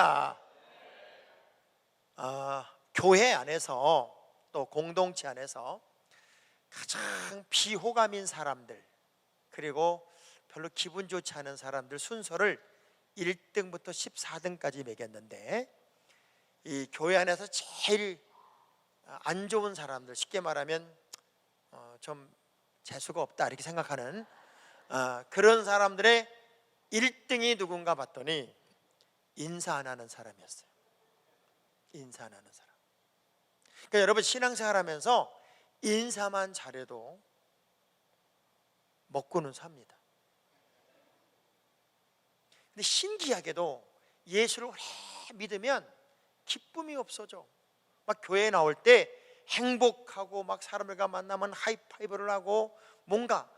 할렐루야. 교회 안에서 또 공동체 안에서 가장 비호감인 사람들, 그리고 별로 기분 좋지 않은 사람들 순서를 1등부터 14등까지 매겼는데, 이 교회 안에서 제일 안 좋은 사람들, 쉽게 말하면 좀 재수가 없다 이렇게 생각하는 그런 사람들의 1등이 누군가 봤더니 인사 안 하는 사람이었어요. 인사 안 하는 사람. 그러니까 여러분, 신앙생활 하면서 인사만 잘해도 먹고는 삽니다. 근데 신기하게도 예수를 오래 믿으면 기쁨이 없어져. 막 교회에 나올 때 행복하고 막 사람들과 만나면 하이파이브를 하고 뭔가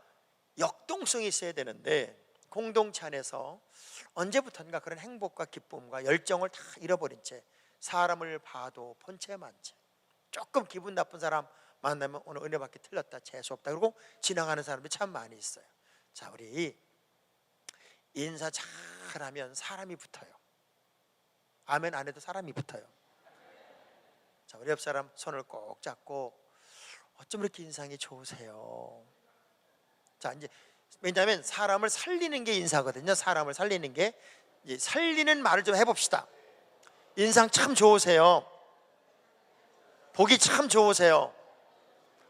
역동성이 있어야 되는데, 공동체 안에서 언제부턴가 그런 행복과 기쁨과 열정을 다 잃어버린 채 사람을 봐도 본체만 채, 조금 기분 나쁜 사람 만나면 오늘 은혜받기 틀렸다, 재수없다, 그리고 지나가는 사람들이 참 많이 있어요. 자, 우리 인사 잘하면 사람이 붙어요. 아멘 안 해도 사람이 붙어요. 자, 우리 옆 사람 손을 꼭 잡고 어쩜 이렇게 인상이 좋으세요? 자, 이제 왜냐하면 사람을 살리는 게 인사거든요. 사람을 살리는 게, 이제 살리는 말을 좀 해봅시다. 인상 참 좋으세요. 보기 참 좋으세요.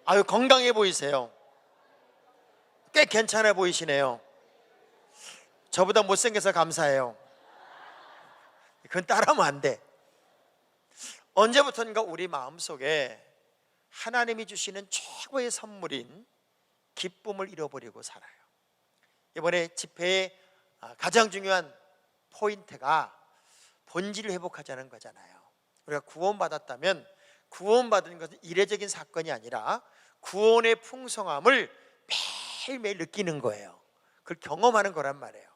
아유, 건강해 보이세요. 꽤 괜찮아 보이시네요. 저보다 못생겨서 감사해요. 그건 따라하면 안 돼. 언제부턴가 우리 마음속에 하나님이 주시는 최고의 선물인 기쁨을 잃어버리고 살아요. 이번에 집회의 가장 중요한 포인트가 본질을 회복하자는 거잖아요. 우리가 구원받았다면 구원받은 것은 이례적인 사건이 아니라 구원의 풍성함을 매일매일 느끼는 거예요. 그걸 경험하는 거란 말이에요.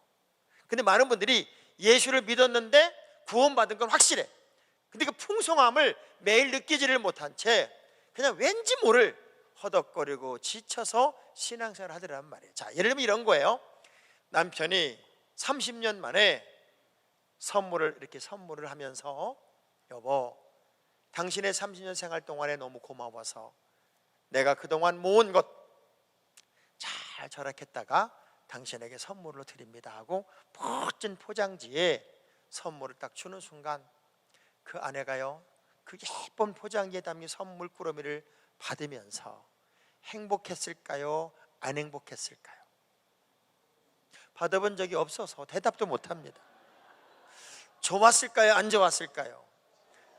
근데 많은 분들이 예수를 믿었는데 구원받은 건 확실해. 근데 그 풍성함을 매일 느끼지를 못한 채 그냥 왠지 모를 허덕거리고 지쳐서 신앙생활을 하더란 말이에요. 자, 예를 들면 이런 거예요. 남편이 30년 만에 이렇게 선물을 하면서, 여보, 당신의 30년 생활 동안에 너무 고마워서 내가 그동안 모은 것 잘 절약했다가 당신에게 선물로 드립니다 하고 멋진 포장지에 선물을 딱 주는 순간 그 아내가요, 그 예쁜 포장지에 담긴 선물 꾸러미를 받으면서 행복했을까요? 안 행복했을까요? 받아본 적이 없어서 대답도 못합니다. 좋았을까요? 안 좋았을까요?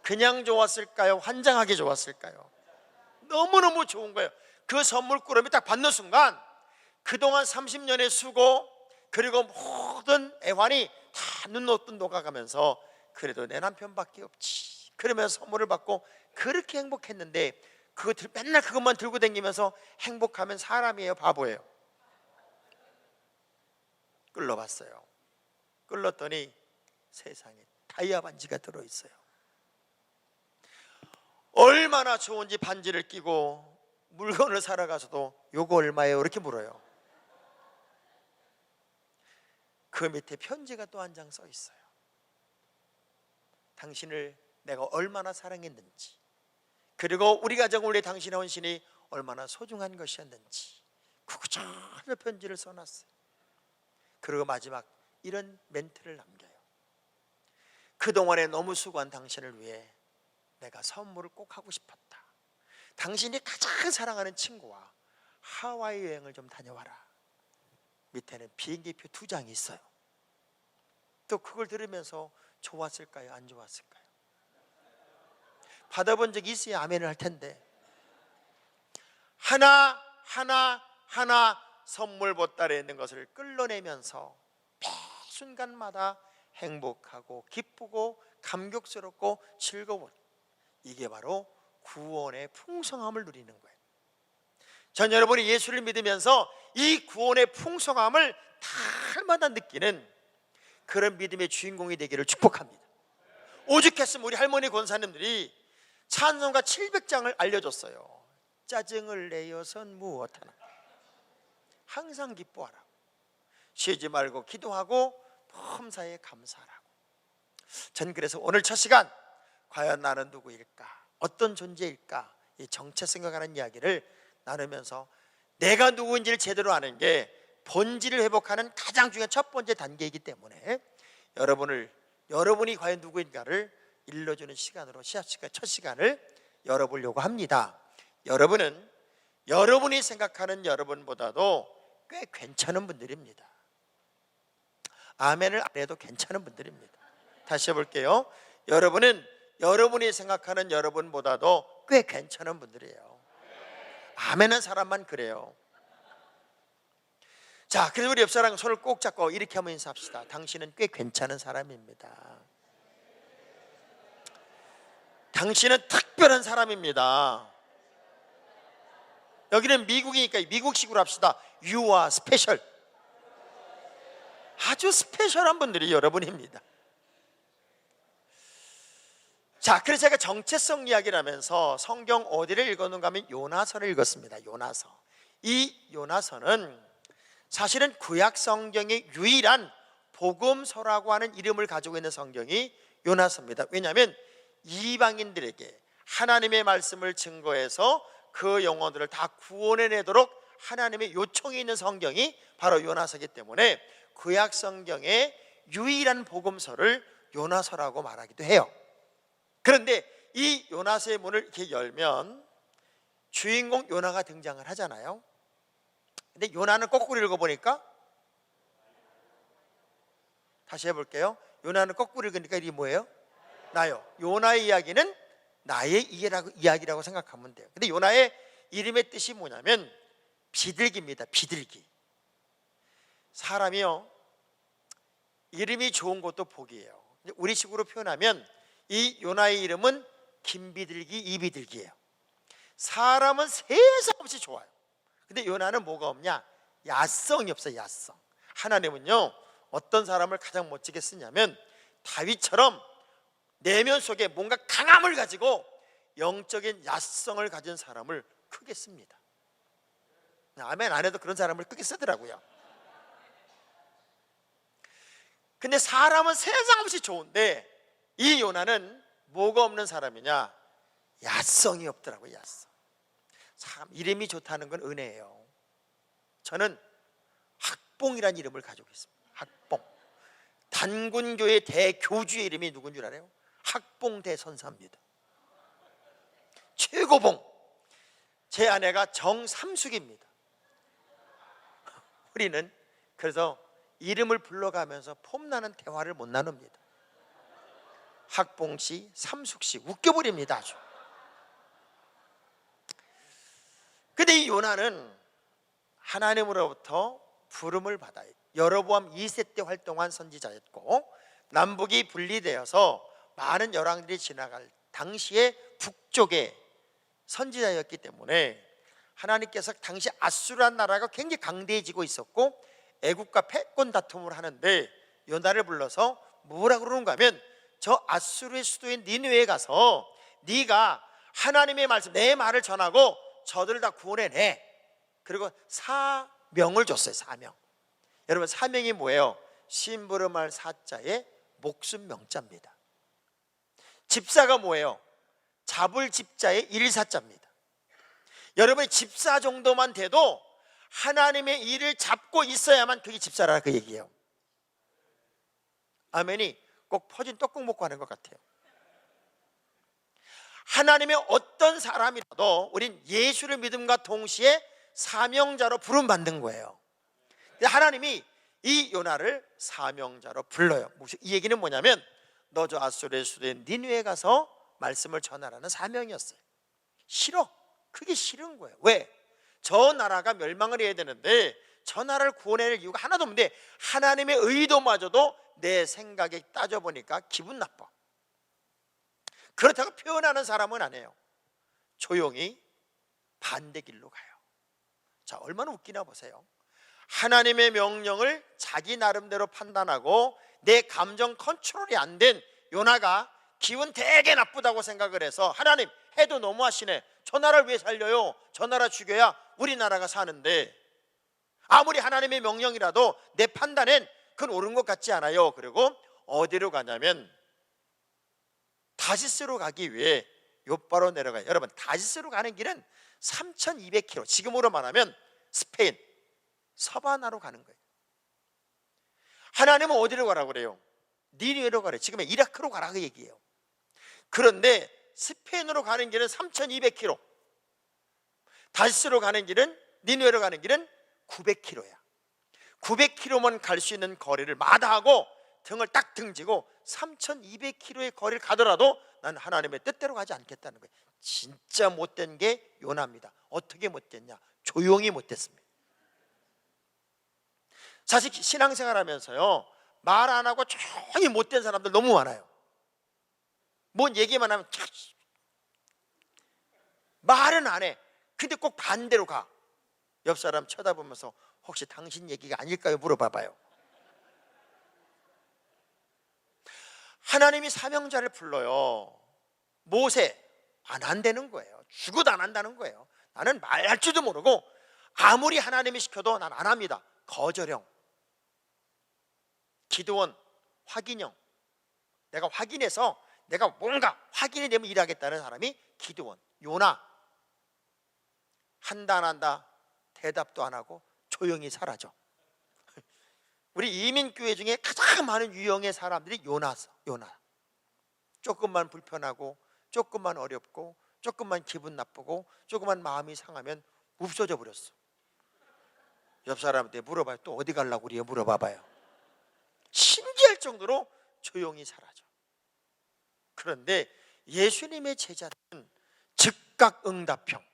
그냥 좋았을까요? 환장하게 좋았을까요? 너무너무 좋은 거예요. 그 선물 꾸러미 딱 받는 순간 그동안 30년의 수고, 그리고 모든 애환이 다 눈노뜬 녹아가면서 그래도 내 남편밖에 없지, 그러면서 선물을 받고 그렇게 행복했는데, 맨날 그것만 들고 다니면서 행복하면 사람이에요, 바보예요? 끌러봤어요. 끌렀더니 세상에 다이아 반지가 들어있어요. 얼마나 좋은지 반지를 끼고 물건을 사러 가서도 요거 얼마예요? 이렇게 물어요. 그 밑에 편지가 또 한 장 써 있어요. 당신을 내가 얼마나 사랑했는지, 그리고 우리 가정을 위해 당신의 헌신이 얼마나 소중한 것이었는지 그저저 편지를 써놨어요. 그리고 마지막 이런 멘트를 남겨요. 그동안에 너무 수고한 당신을 위해 내가 선물을 꼭 하고 싶었다. 당신이 가장 사랑하는 친구와 하와이 여행을 좀 다녀와라. 밑에는 비행기표 2장이 있어요. 또 그걸 들으면서 좋았을까요? 안 좋았을까요? 받아본 적이 있어야 아멘을 할 텐데, 하나 선물 보따리에 있는 것을 끌어내면서 매 순간마다 행복하고 기쁘고 감격스럽고 즐거운, 이게 바로 구원의 풍성함을 누리는 거예요. 전 여러분이 예수를 믿으면서 이 구원의 풍성함을 날마다 느끼는 그런 믿음의 주인공이 되기를 축복합니다. 오죽했으면 우리 할머니 권사님들이 찬송가 700장을 알려줬어요. 짜증을 내어선 무엇하나 항상 기뻐하라, 쉬지 말고 기도하고 범사에 감사하라고. 전 그래서 오늘 첫 시간 과연 나는 누구일까? 어떤 존재일까? 이 정체성에 관한 이야기를 나누면서 내가 누구인지를 제대로 아는 게 본질을 회복하는 가장 중요한 첫 번째 단계이기 때문에 여러분이 과연 누구인가를 일러주는 시간으로 첫 시간을 열어보려고 합니다. 여러분은 여러분이 생각하는 여러분보다도 꽤 괜찮은 분들입니다. 아멘을 안 해도 괜찮은 분들입니다. 다시 해볼게요. 여러분은 여러분이 생각하는 여러분보다도 꽤 괜찮은 분들이에요. 아멘한 사람만 그래요. 자, 그래서 우리 옆 사람 손을 꼭 잡고 이렇게 한번 인사합시다. 당신은 꽤 괜찮은 사람입니다. 당신은 특별한 사람입니다. 여기는 미국이니까 미국식으로 합시다. You are special. 아주 스페셜한 분들이 여러분입니다. 자, 그래서 제가 정체성 이야기를 하면서 성경 어디를 읽었는가 하면 요나서를 읽었습니다. 요나서. 이 요나서는 사실은 구약 성경의 유일한 복음서라고 하는 이름을 가지고 있는 성경이 요나서입니다. 왜냐하면 이방인들에게 하나님의 말씀을 증거해서 그 영혼들을 다 구원해내도록 하나님의 요청이 있는 성경이 바로 요나서이기 때문에 구약 성경의 유일한 복음서를 요나서라고 말하기도 해요. 그런데 이 요나서의 문을 이렇게 열면 주인공 요나가 등장을 하잖아요. 근데 요나는 거꾸로 읽어보니까, 다시 해볼게요. 요나는 거꾸로 읽으니까 이게 뭐예요? 나요. 요나의 이야기는 나의 이야기라고 생각하면 돼요. 근데 요나의 이름의 뜻이 뭐냐면 비둘기입니다. 비둘기. 사람이요, 이름이 좋은 것도 복이에요. 우리식으로 표현하면 이 요나의 이름은 김비둘기, 이비둘기예요. 사람은 세상 없이 좋아요. 근데 요나는 뭐가 없냐? 야성이 없어요. 야성. 하나님은요, 어떤 사람을 가장 멋지게 쓰냐면 다윗처럼 내면 속에 뭔가 강함을 가지고 영적인 야성을 가진 사람을 크게 씁니다. 아멘 안 해도 그런 사람을 크게 쓰더라고요. 근데 사람은 세상 없이 좋은데 이 요나는 뭐가 없는 사람이냐? 야성이 없더라고요. 야성. 사람 이름이 좋다는 건 은혜예요. 저는 학봉이라는 이름을 가지고 있습니다. 학봉. 단군교의 대교주의 이름이 누군 줄 알아요? 학봉 대선사입니다. 최고봉. 제 아내가 정삼숙입니다. 우리는 그래서 이름을 불러가면서 폼나는 대화를 못 나눕니다. 학봉씨, 삼숙씨 웃겨버립니다. 아주. 근데 이 요나는 하나님으로부터 부름을 받아요. 여로보암 2세 때 활동한 선지자였고, 남북이 분리되어서 많은 열왕들이 지나갈 당시에 북쪽의 선지자였기 때문에 하나님께서 당시 아수르란 나라가 굉장히 강대해지고 있었고 애국과 패권 다툼을 하는데 요나를 불러서 뭐라고 그러는가 하면 저 아수르의 수도인 니느웨에 가서 네가 하나님의 말씀, 내 말을 전하고 저들을 다 구원해내. 그리고 사명을 줬어요. 사명. 여러분, 사명이 뭐예요? 심부름할 사자에 목숨 명자입니다. 집사가 뭐예요? 잡을 집자의 일사자입니다. 여러분이 집사 정도만 돼도 하나님의 일을 잡고 있어야만 그게 집사라, 그 얘기예요. 아멘이 꼭 퍼진 떡국 먹고 하는 것 같아요. 하나님의 어떤 사람이라도 우린 예수를 믿음과 동시에 사명자로 부름받는 거예요. 하나님이 이 요나를 사명자로 불러요. 이 얘기는 뭐냐면 너 저 아수르의 수도인 니느웨에 가서 말씀을 전하라는 사명이었어요. 싫어. 그게 싫은 거예요. 왜? 저 나라가 멸망을 해야 되는데 저 나라를 구원해낼 이유가 하나도 없는데 하나님의 의도마저도 내 생각에 따져보니까 기분 나빠. 그렇다고 표현하는 사람은 아니에요. 조용히 반대 길로 가요. 자, 얼마나 웃기나 보세요. 하나님의 명령을 자기 나름대로 판단하고 내 감정 컨트롤이 안 된 요나가 기분 되게 나쁘다고 생각을 해서 하나님 해도 너무하시네. 저 나라를 왜 살려요? 저 나라 죽여야 우리나라가 사는데 아무리 하나님의 명령이라도 내 판단엔 그건 옳은 것 같지 않아요. 그리고 어디로 가냐면 다시스로 가기 위해 요바로 내려가요. 여러분, 다시스로 가는 길은 3,200km, 지금으로 말하면 스페인 서바나로 가는 거예요. 하나님은 어디로 가라고 그래요? 니느웨로 가래요. 지금의 이라크로 가라고 얘기해요. 그런데 스페인으로 가는 길은 3,200km, 다시스로 가는 길은, 니느웨로 가는 길은 900km야 900km만 갈 수 있는 거리를 마다하고 등을 딱 등지고 3,200km의 거리를 가더라도 난 하나님의 뜻대로 가지 않겠다는 거예요. 진짜 못된 게 요나입니다. 어떻게 못됐냐? 조용히 못됐습니다. 사실 신앙생활 하면서요, 말 안 하고 조용히 못된 사람들 너무 많아요. 뭔 얘기만 하면 말은 안 해. 근데 꼭 반대로 가. 옆 사람 쳐다보면서 혹시 당신 얘기가 아닐까요? 물어봐봐요. 하나님이 사명자를 불러요. 모세, 안 한다는 거예요. 죽어도 안 한다는 거예요. 나는 말할 줄도 모르고 아무리 하나님이 시켜도 난 안 합니다. 거절형. 기드온, 확인형. 내가 확인해서 내가 뭔가 확인이 되면 일하겠다는 사람이 기드온. 요나, 한다 안 한다 대답도 안 하고 조용히 사라져. 우리 이민교회 중에 가장 많은 유형의 사람들이 요나. 조금만 불편하고, 조금만 어렵고, 조금만 기분 나쁘고, 조금만 마음이 상하면 없어져 버렸어. 옆 사람한테 물어봐요. 또 어디 가려고 그래요? 물어봐봐요. 신기할 정도로 조용히 사라져. 그런데 예수님의 제자들은 즉각 응답형,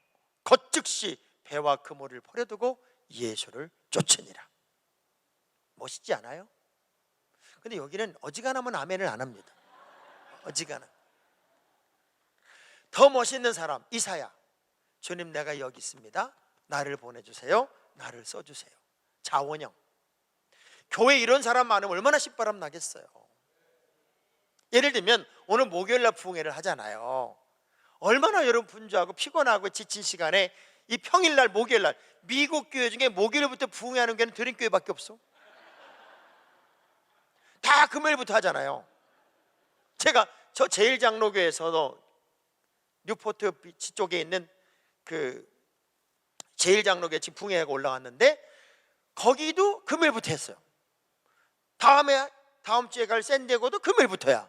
겉즉시 배와 그물을 버려두고 예수를 쫓으니라. 멋있지 않아요? 근데 여기는 어지간하면 아멘을 안 합니다. 어지간하면. 더 멋있는 사람, 이사야. 주님, 내가 여기 있습니다. 나를 보내주세요. 나를 써주세요. 자원형. 교회에 이런 사람 많으면 얼마나 신바람 나겠어요. 예를 들면 오늘 목요일날 부흥회를 하잖아요. 얼마나 여러분 분주하고 피곤하고 지친 시간에 이 평일날, 목요일날, 미국 교회 중에 목요일부터 부흥회하는 교회는 드림교회밖에 없어. 다 금요일부터 하잖아요. 제가 저 제일장로교회에서도 뉴포트 비치 쪽에 있는 그 제일장로교회 지금 부흥회가 올라왔는데 거기도 금요일부터 했어요. 다음 주에 갈 샌디에고도 금요일부터야.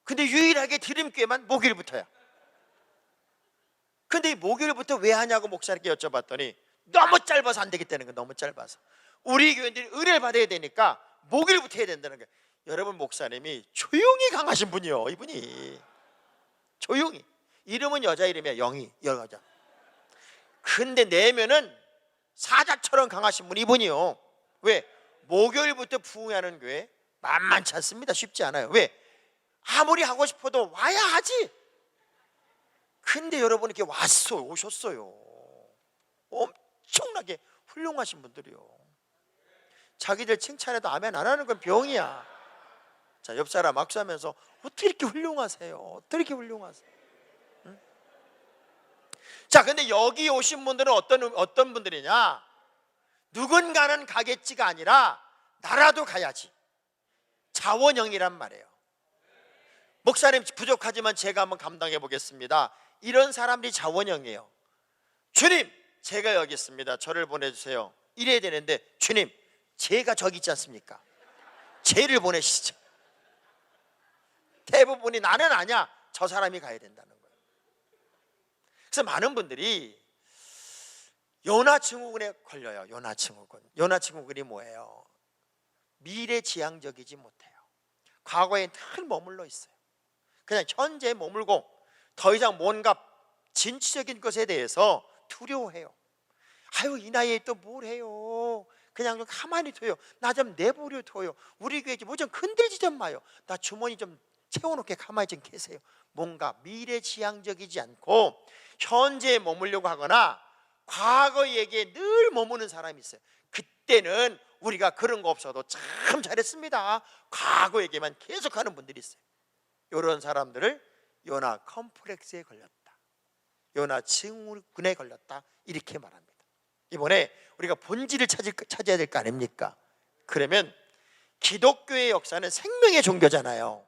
근데 유일하게 드림교회만 목요일부터야. 근데 이 목요일부터 왜 하냐고 목사님께 여쭤봤더니 너무 짧아서 안 되겠다는 거예요. 너무 짧아서. 우리 교회들이 은혜를 받아야 되니까 목요일부터 해야 된다는 거예요. 여러분, 목사님이 조용히 강하신 분이요. 이분이 조용히. 이름은 여자 이름이야. 영희, 여자. 근데 내면은 사자처럼 강하신 분 이분이요. 왜? 목요일부터 부흥하는 교회 만만치 않습니다. 쉽지 않아요. 왜? 아무리 하고 싶어도 와야 하지. 근데 여러분 이렇게 오셨어요. 엄청나게 훌륭하신 분들이요. 자기들 칭찬해도 아멘 안 하는 건 병이야. 자, 옆 사람 악수하면서 어떻게 이렇게 훌륭하세요? 어떻게 이렇게 훌륭하세요? 응? 자, 근데 여기 오신 분들은 어떤 분들이냐? 누군가는 가겠지가 아니라 나라도 가야지. 자원형이란 말이에요. 목사님 부족하지만 제가 한번 감당해 보겠습니다. 이런 사람들이 자원형이에요. 주님, 제가 여기 있습니다. 저를 보내주세요. 이래야 되는데 주님, 제가 저기 있지 않습니까? 쟤를 보내시죠. 대부분이 나는 아니야. 저 사람이 가야 된다는 거예요. 그래서 많은 분들이 요나증후군에 걸려요. 요나증후군이 뭐예요? 미래지향적이지 못해요. 과거에 늘 머물러 있어요. 그냥 현재에 머물고 더 이상 뭔가 진취적인 것에 대해서 두려워해요. 아유, 이 나이에 또 뭘 해요? 그냥 좀 가만히 둬요. 나 좀 내버려 둬요. 우리 교회 뭐 좀 흔들지 좀 마요. 나 주머니 좀 채워놓게 가만히 좀 계세요. 뭔가 미래지향적이지 않고 현재에 머물려고 하거나 과거 얘기에 늘 머무는 사람이 있어요. 그때는 우리가 그런 거 없어도 참 잘했습니다. 과거 얘기만 계속하는 분들이 있어요. 이런 사람들을 요나 컴플렉스에 걸렸다, 요나 증후군에 걸렸다, 이렇게 말합니다. 이번에 우리가 본질을 찾아야 될 거 아닙니까? 그러면 기독교의 역사는 생명의 종교잖아요.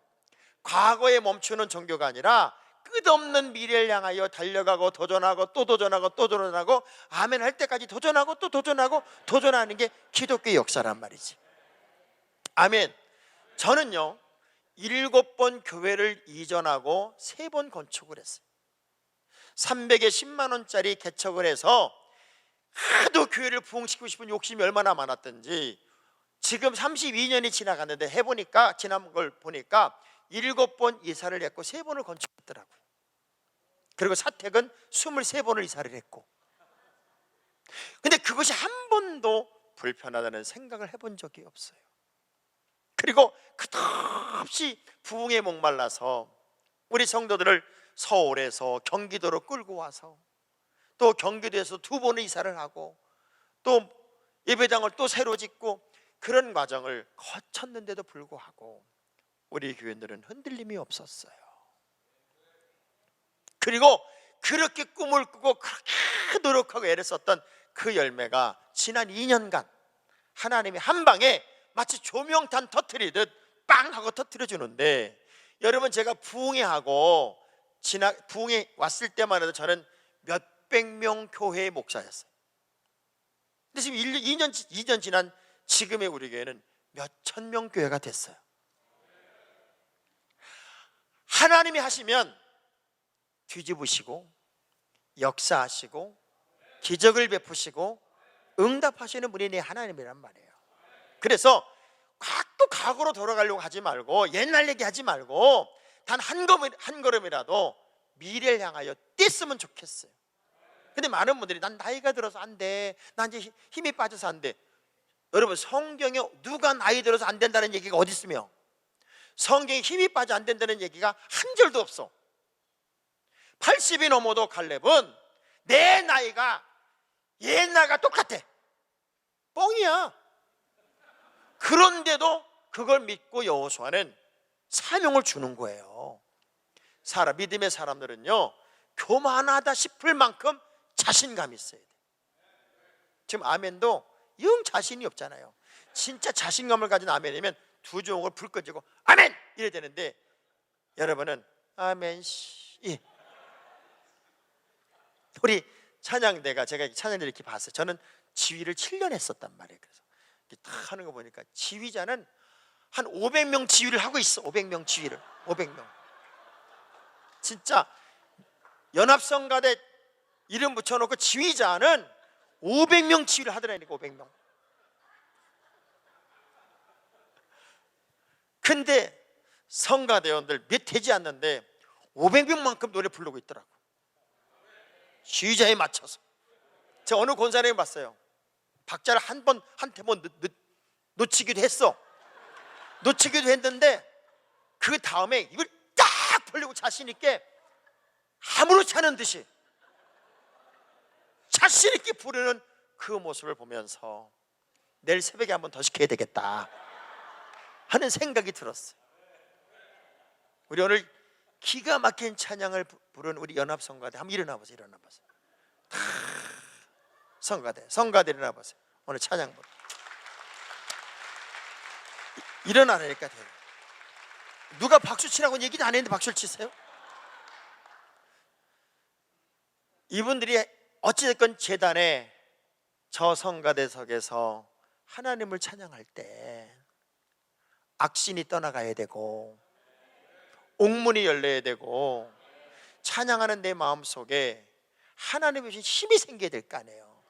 과거에 멈추는 종교가 아니라 끝없는 미래를 향하여 달려가고 도전하고 또 도전하고 또 도전하고 아멘 할 때까지 도전하고 또 도전하고 도전하는 게 기독교의 역사란 말이지. 아멘. 저는요 7번 교회를 이전하고 3번 건축을 했어요. 300에 10만 원짜리 개척을 해서 하도 교회를 부흥시키고 싶은 욕심이 얼마나 많았던지 지금 32년이 지나갔는데 해보니까 지난 걸 보니까 7번 이사를 했고 3번을 건축했더라고요. 그리고 사택은 23번을 이사를 했고, 근데 그것이 한 번도 불편하다는 생각을 해본 적이 없어요. 그리고 끝없이 부흥에 목말라서 우리 성도들을 서울에서 경기도로 끌고 와서 또 경기도에서 2번을 이사를 하고 또 예배당을 또 새로 짓고 그런 과정을 거쳤는데도 불구하고 우리 교인들은 흔들림이 없었어요. 그리고 그렇게 꿈을 꾸고 그렇게 노력하고 애를 썼던 그 열매가 지난 2년간 하나님이 한 방에 마치 조명탄 터뜨리듯 빵 하고 터뜨려 주는데, 여러분 제가 부흥회 왔을 때만 해도 저는 몇백 명 교회의 목사였어요. 근데 지금 2년 지난 지금의 우리 교회는 몇천 명 교회가 됐어요. 하나님이 하시면 뒤집으시고 역사하시고 기적을 베푸시고 응답하시는 분이 내 하나님이란 말이에요. 그래서 또 과거로 돌아가려고 하지 말고 옛날 얘기하지 말고 단 한 걸음이라도 미래를 향하여 뛰었으면 좋겠어요. 근데 많은 분들이 난 나이가 들어서 안 돼, 난 이제 힘이 빠져서 안 돼. 여러분 성경에 누가 나이 들어서 안 된다는 얘기가 어디 있으며 성경에 힘이 빠져 안 된다는 얘기가 한 절도 없어. 80이 넘어도 갈렙은 내 나이가 옛날과 똑같아. 뻥이야. 그런데도 그걸 믿고 여호수아는 사명을 주는 거예요. 믿음의 사람들은요 교만하다 싶을 만큼 자신감이 있어야 돼. 지금 아멘도 영 자신이 없잖아요. 진짜 자신감을 가진 아멘이면 두 종을 불 꺼지고 아멘! 이래야 되는데 여러분은 아멘 씨. 우리 찬양대가 제가 찬양대를 이렇게 봤어요. 저는 지휘를 7년 했었단 말이에요. 그래서 이렇게 딱 하는 거 보니까 지휘자는 한 500명 지휘를 하고 있어. 500명 지휘를 500명. 진짜 연합성가대 이름 붙여놓고 지휘자는 500명 지휘를 하더라니까. 500명. 근데 성가대원들 몇 되지 않는데 500명만큼 노래 부르고 있더라고. 지휘자에 맞춰서. 제가 어느 권사님 봤어요. 박자를 한 테번 놓치기도 했어. 놓치기도 했는데 그 다음에 이걸 딱 벌리고 자신 있게 아무렇지 않은 듯이 자신 있게 부르는 그 모습을 보면서 내일 새벽에 한 번 더 시켜야 되겠다 하는 생각이 들었어요. 우리 오늘 기가 막힌 찬양을 부른 우리 연합성가대 한번 일어나 보세요. 일어나 보세요. 성가대 일어나 보세요. 오늘 찬양 부르. 일어나라니까 돼요. 누가 박수 치라고 얘기도 안 했는데 박수를 치세요? 이분들이 어찌됐건 제단에 저 성가대석에서 하나님을 찬양할 때 악신이 떠나가야 되고 옥문이 열려야 되고 찬양하는 내 마음속에 하나님의 주신 힘이 생겨야 될 거 아니에요.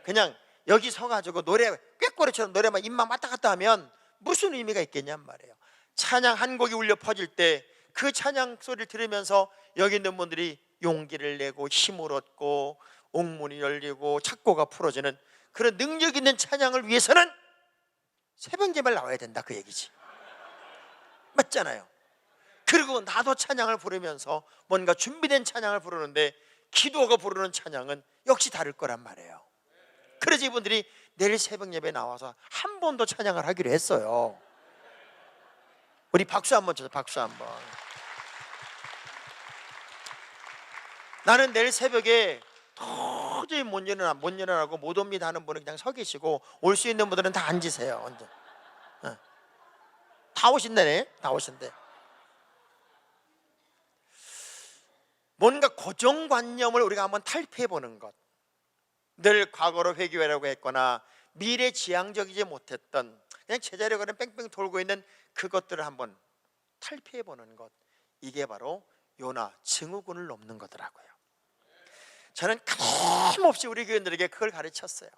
그냥 여기 서가지고 노래 꾀꼬리처럼 노래만 입만 왔다 갔다 하면 무슨 의미가 있겠냔 말이에요. 찬양 한 곡이 울려 퍼질 때 그 찬양 소리를 들으면서 여기 있는 분들이 용기를 내고 힘을 얻고 옥문이 열리고 착고가 풀어지는 그런 능력 있는 찬양을 위해서는 새벽 예배를 나와야 된다 그 얘기지. 맞잖아요. 그리고 나도 찬양을 부르면서 뭔가 준비된 찬양을 부르는데 기도가 부르는 찬양은 역시 다를 거란 말이에요. 그래서 이분들이 내일 새벽 예배에 나와서 한 번 더 찬양을 하기로 했어요. 우리 박수 한번 쳐서 박수 한번. 나는 내일 새벽에 도저히 못 일어나고 못 옵니다 하는 분은 그냥 서 계시고 올 수 있는 분들은 다 앉으세요. 언제? 다 오신다네. 다 오신대. 뭔가 고정관념을 우리가 한번 탈피해 보는 것, 늘 과거로 회귀하려고 했거나 미래지향적이지 못했던 그냥 제자리에 그냥 뺑뺑 돌고 있는 그것들을 한번 탈피해 보는 것, 이게 바로 요나 증후군을 넘는 거더라고요. 저는 끊임없이 우리 교인들에게 그걸 가르쳤어요.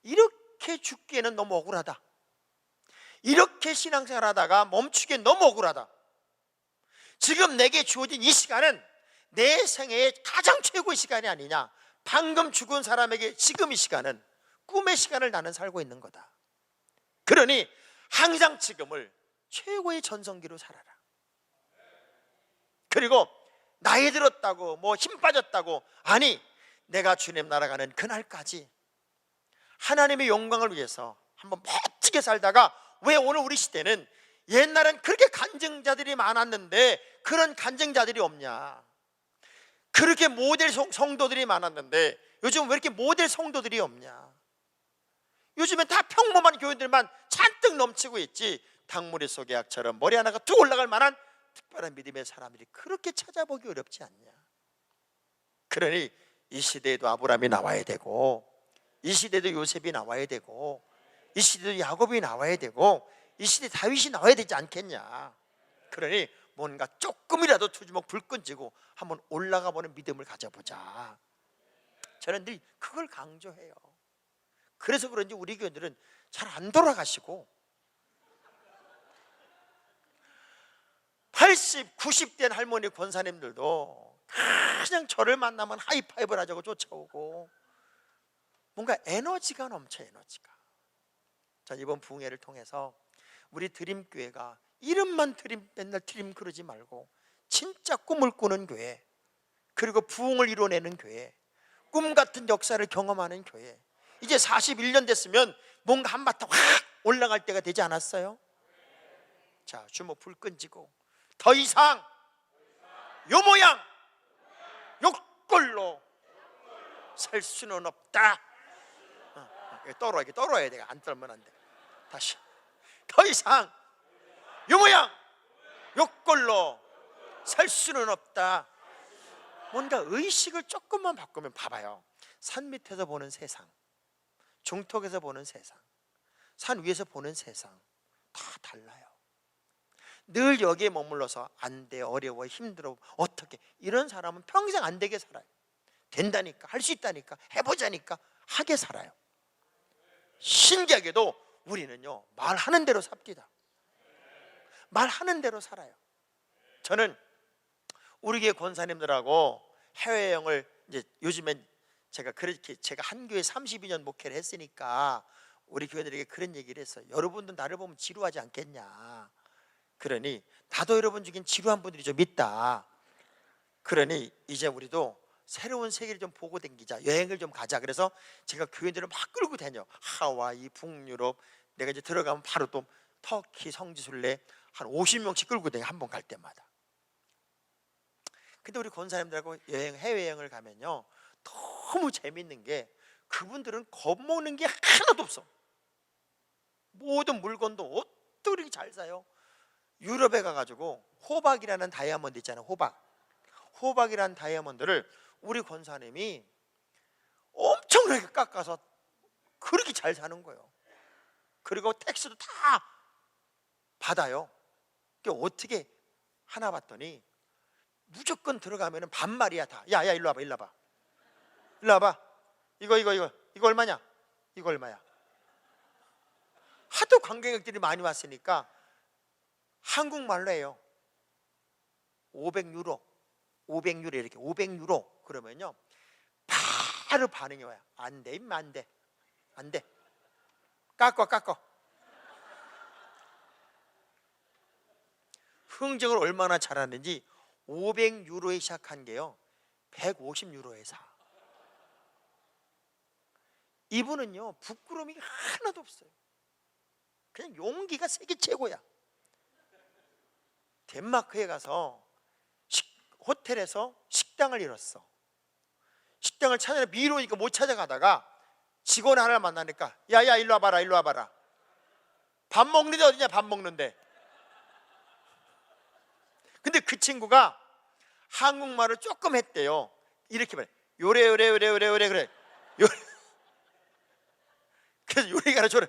이렇게 죽기에는 너무 억울하다. 이렇게 신앙생활 하다가 멈추기엔 너무 억울하다. 지금 내게 주어진 이 시간은 내 생애의 가장 최고의 시간이 아니냐. 방금 죽은 사람에게 지금 이 시간은 꿈의 시간을 나는 살고 있는 거다. 그러니 항상 지금을 최고의 전성기로 살아라. 그리고 나이 들었다고 뭐 힘 빠졌다고, 아니, 내가 주님 나라가는 그날까지 하나님의 영광을 위해서 한번 멋지게 살다가, 왜 오늘 우리 시대는 옛날엔 그렇게 간증자들이 많았는데 그런 간증자들이 없냐. 그렇게 모델 성도들이 많았는데 요즘 왜 이렇게 모델 성도들이 없냐. 요즘엔 다 평범한 교인들만 잔뜩 넘치고 있지, 닭무리 속의 약처럼 머리 하나가 툭 올라갈 만한 특별한 믿음의 사람들이 그렇게 찾아보기 어렵지 않냐. 그러니 이 시대에도 아브라함이 나와야 되고, 이 시대에도 요셉이 나와야 되고, 이 시대에도 야곱이 나와야 되고, 이 시대에 다윗이 나와야 되지 않겠냐. 그러니 뭔가 조금이라도 투주먹 불 끈지고 한번 올라가 보는 믿음을 가져보자. 저는 늘 그걸 강조해요. 그래서 그런지 우리 교인들은 잘 안 돌아가시고 80, 90 된 할머니 권사님들도 그냥 저를 만나면 하이파이브를 하자고 쫓아오고, 뭔가 에너지가 넘쳐, 에너지가. 전 이번 부흥회를 통해서 우리 드림교회가 이름만 드림, 맨날 드림 그러지 말고 진짜 꿈을 꾸는 교회, 그리고 부흥을 이뤄내는 교회, 꿈 같은 역사를 경험하는 교회. 이제 41년 됐으면 뭔가 한바탕 확 올라갈 때가 되지 않았어요? 자, 주먹 불 끈지고 더 이상 요 모양 요 꼴로 살 수는 없다. 떨어야 돼. 안 떨면 안 돼. 다시. 더 이상 요 모양 요 꼴로 살 수는 없다. 뭔가 의식을 조금만 바꾸면, 봐봐요. 산 밑에서 보는 세상, 중턱에서 보는 세상, 산 위에서 보는 세상 다 달라요. 늘 여기에 머물러서 안 돼, 어려워, 힘들어, 어떻게, 이런 사람은 평생 안 되게 살아요. 된다니까, 할 수 있다니까, 해보자니까 하게 살아요. 신기하게도 우리는요, 말하는 대로 삽니다. 말하는 대로 살아요. 저는 우리 교회 권사님들하고 해외여행을, 이제 요즘엔 제가 한 교회 32년 목회를 했으니까 우리 교회들에게 그런 얘기를 했어요. 여러분도 나를 보면 지루하지 않겠냐. 그러니 나도 여러분 중엔 지루한 분들이 좀 있다. 그러니 이제 우리도 새로운 세계를 좀 보고 댕기자, 여행을 좀 가자. 그래서 제가 교회들을 막 끌고 다녀. 하와이, 북유럽, 내가 이제 들어가면 바로 또 터키, 성지순례 한 50명씩 끌고 다녀, 한 번 갈 때마다. 근데 우리 권사님들하고 해외여행을 가면요, 너무 재밌는 게 그분들은 겁먹는 게 하나도 없어. 모든 물건도 어떻게 이렇게 잘 사요. 유럽에 가가지고 호박이라는 다이아몬드 있잖아요. 호박이라는 다이아몬드를 우리 권사님이 엄청나게 깎아서 그렇게 잘 사는 거예요. 그리고 택스도 다 받아요. 어떻게 하나 봤더니 무조건 들어가면 반말이야 다. 야 일로 와봐, 일로 와봐. 이거 얼마냐? 이거 얼마야? 하도 관광객들이 많이 왔으니까 한국말로 해요. 500유로 이렇게 500유로 그러면요, 바로 반응이 와요. 안 돼, 임마, 안 돼. 깎어. 흥정을 얼마나 잘하는지 500유로에 시작한 게요 150유로에 사. 이분은요 부끄러움이 하나도 없어요. 그냥 용기가 세계 최고야. 덴마크에 가서 호텔에서 식당을 잃었어. 식당을 찾아내 미루니까 못 찾아가다가 직원 하나를 만나니까 야 일로 와봐라. 밥 먹는데 어디냐, 밥 먹는데. 근데 그 친구가 한국말을 조금 했대요. 이렇게 말해. 요래 요래 요래 요래 요래 그래. 요래. 그래서 요리가 저를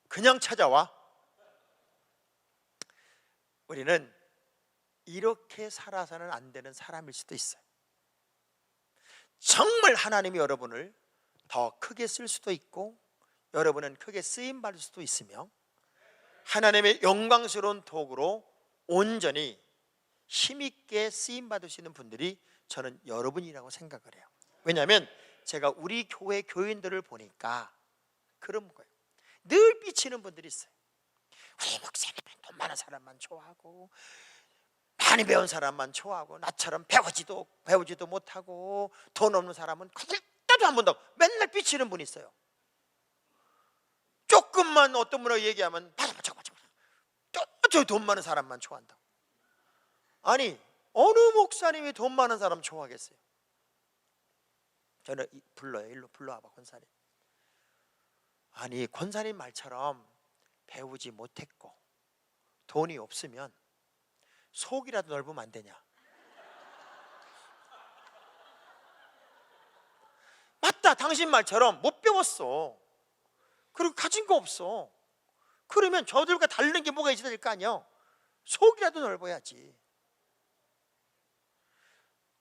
그냥 찾아와. 우리는 이렇게 살아서는 안 되는 사람일 수도 있어요. 정말 하나님이 여러분을 더 크게 쓸 수도 있고 여러분은 크게 쓰임 받을 수도 있으며 하나님의 영광스러운 도구로 온전히 힘있게 쓰임 받을 수 있는 분들이 저는 여러분이라고 생각을 해요. 왜냐하면 제가 우리 교회 교인들을 보니까 그런 거예요. 늘 삐치는 분들이 있어요. 우리 목사님은 돈 많은 사람만 좋아하고 많이 배운 사람만 좋아하고 나처럼 배우지도 못하고 돈 없는 사람은 그들도 안 본다고 맨날 삐치는 분이 있어요. 조금만 어떤 분하고 얘기하면 저 돈 많은 사람만 좋아한다고. 아니 어느 목사님이 돈 많은 사람 좋아하겠어요? 저는 불러요. 일로 불러와봐 권사님. 아니 권사님 말처럼 배우지 못했고 돈이 없으면 속이라도 넓으면 안 되냐? 맞다. 당신 말처럼 못 배웠어. 그리고 가진 거 없어. 그러면 저들과 다른 게 뭐가 있어야 될 거 아니야? 속이라도 넓어야지.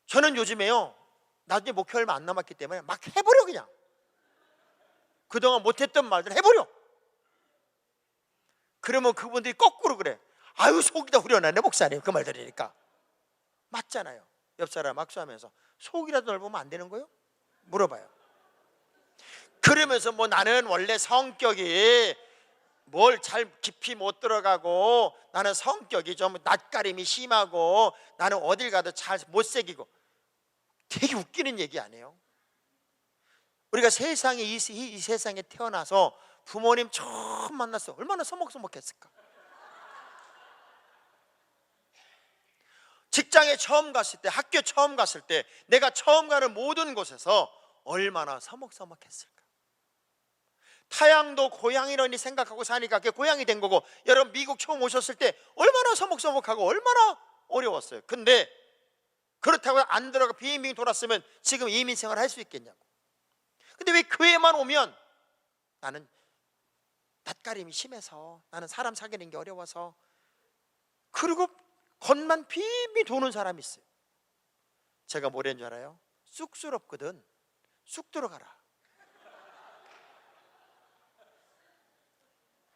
저는 요즘에요 나중에 목표 얼마 안 남았기 때문에 막 해버려. 그냥 그동안 못했던 말들 해버려. 그러면 그분들이 거꾸로 그래. 아유 속이 다 후련하네 목사님. 그 말 들으니까 맞잖아요. 옆 사람 악수하면서 속이라도 넓으면 안 되는 거예요? 물어봐요. 그러면서 뭐 나는 원래 성격이 뭘 잘 깊이 못 들어가고 나는 성격이 좀 낯가림이 심하고 나는 어딜 가도 잘 못 새기고. 되게 웃기는 얘기 아니에요? 우리가 세상에 이 세상에 태어나서 부모님 처음 만났어. 얼마나 서먹서먹했을까? 직장에 처음 갔을 때, 학교 처음 갔을 때, 내가 처음 가는 모든 곳에서 얼마나 서먹서먹했을까? 타양도 고향이라니 생각하고 사니까 그게 고향이 된 거고, 여러분 미국 처음 오셨을 때 얼마나 서먹서먹하고 얼마나 어려웠어요. 근데 그렇다고 안 들어가 빙빙 돌았으면 지금 이민 생활 할 수 있겠냐고. 근데 왜 교회만 오면 나는 낯가림이 심해서, 나는 사람 사귀는 게 어려워서, 그리고 겉만 빙빙 도는 사람이 있어요. 제가 뭐라는 줄 알아요? 쑥스럽거든. 쑥 들어가라.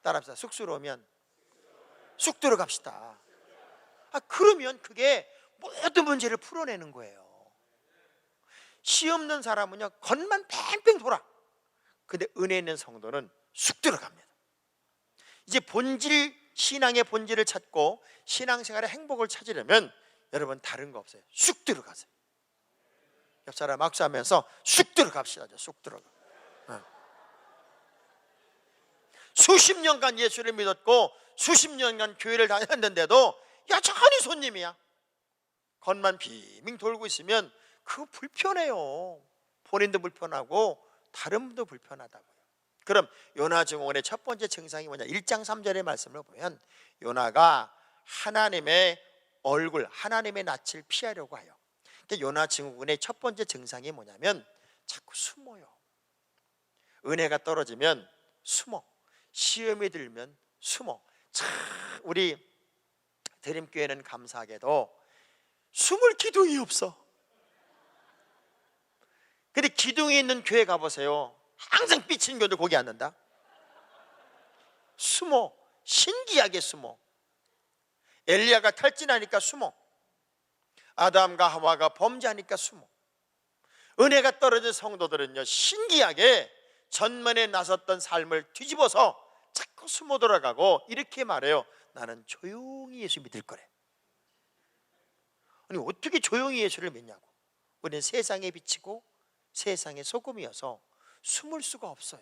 따라합시다. 쑥스러우면 쑥 들어갑시다. 그러면 그게 모든 문제를 풀어내는 거예요. 시 없는 사람은요 겉만 뺑뺑 돌아. 근데 은혜 있는 성도는 쑥 들어갑니다. 이제 신앙의 본질을 찾고 신앙생활의 행복을 찾으려면 여러분 다른 거 없어요. 쑥 들어가세요. 옆 사람 악수하면서 쑥 들어갑시다. 쑥 들어가. 수십 년간 예수를 믿었고 수십 년간 교회를 다녔는데도 여전히 손님이야. 겉만 빙빙 돌고 있으면 그거 불편해요. 본인도 불편하고 다른 분도 불편하다고요. 그럼 요나 증후군의 첫 번째 증상이 뭐냐? 1장 3절의 말씀을 보면 요나가 하나님의 얼굴, 하나님의 낯을 피하려고 해요. 그러니까 요나 증후군의 첫 번째 증상이 뭐냐면 자꾸 숨어요. 은혜가 떨어지면 숨어. 시험이 들면 숨어. 참 우리 드림교회는 감사하게도 숨을 기둥이 없어. 근데 기둥이 있는 교회 가보세요. 항상 삐친 교들 거기 앉는다. 숨어. 신기하게 숨어. 엘리야가 탈진하니까 숨어. 아담과 하와가 범죄하니까 숨어. 은혜가 떨어진 성도들은요 신기하게 전면에 나섰던 삶을 뒤집어서 자꾸 숨어 돌아가고 이렇게 말해요. 나는 조용히 예수 믿을 거래. 아니 어떻게 조용히 예수를 믿냐고. 우리는 세상에 비치고 세상의 소금이어서 숨을 수가 없어요.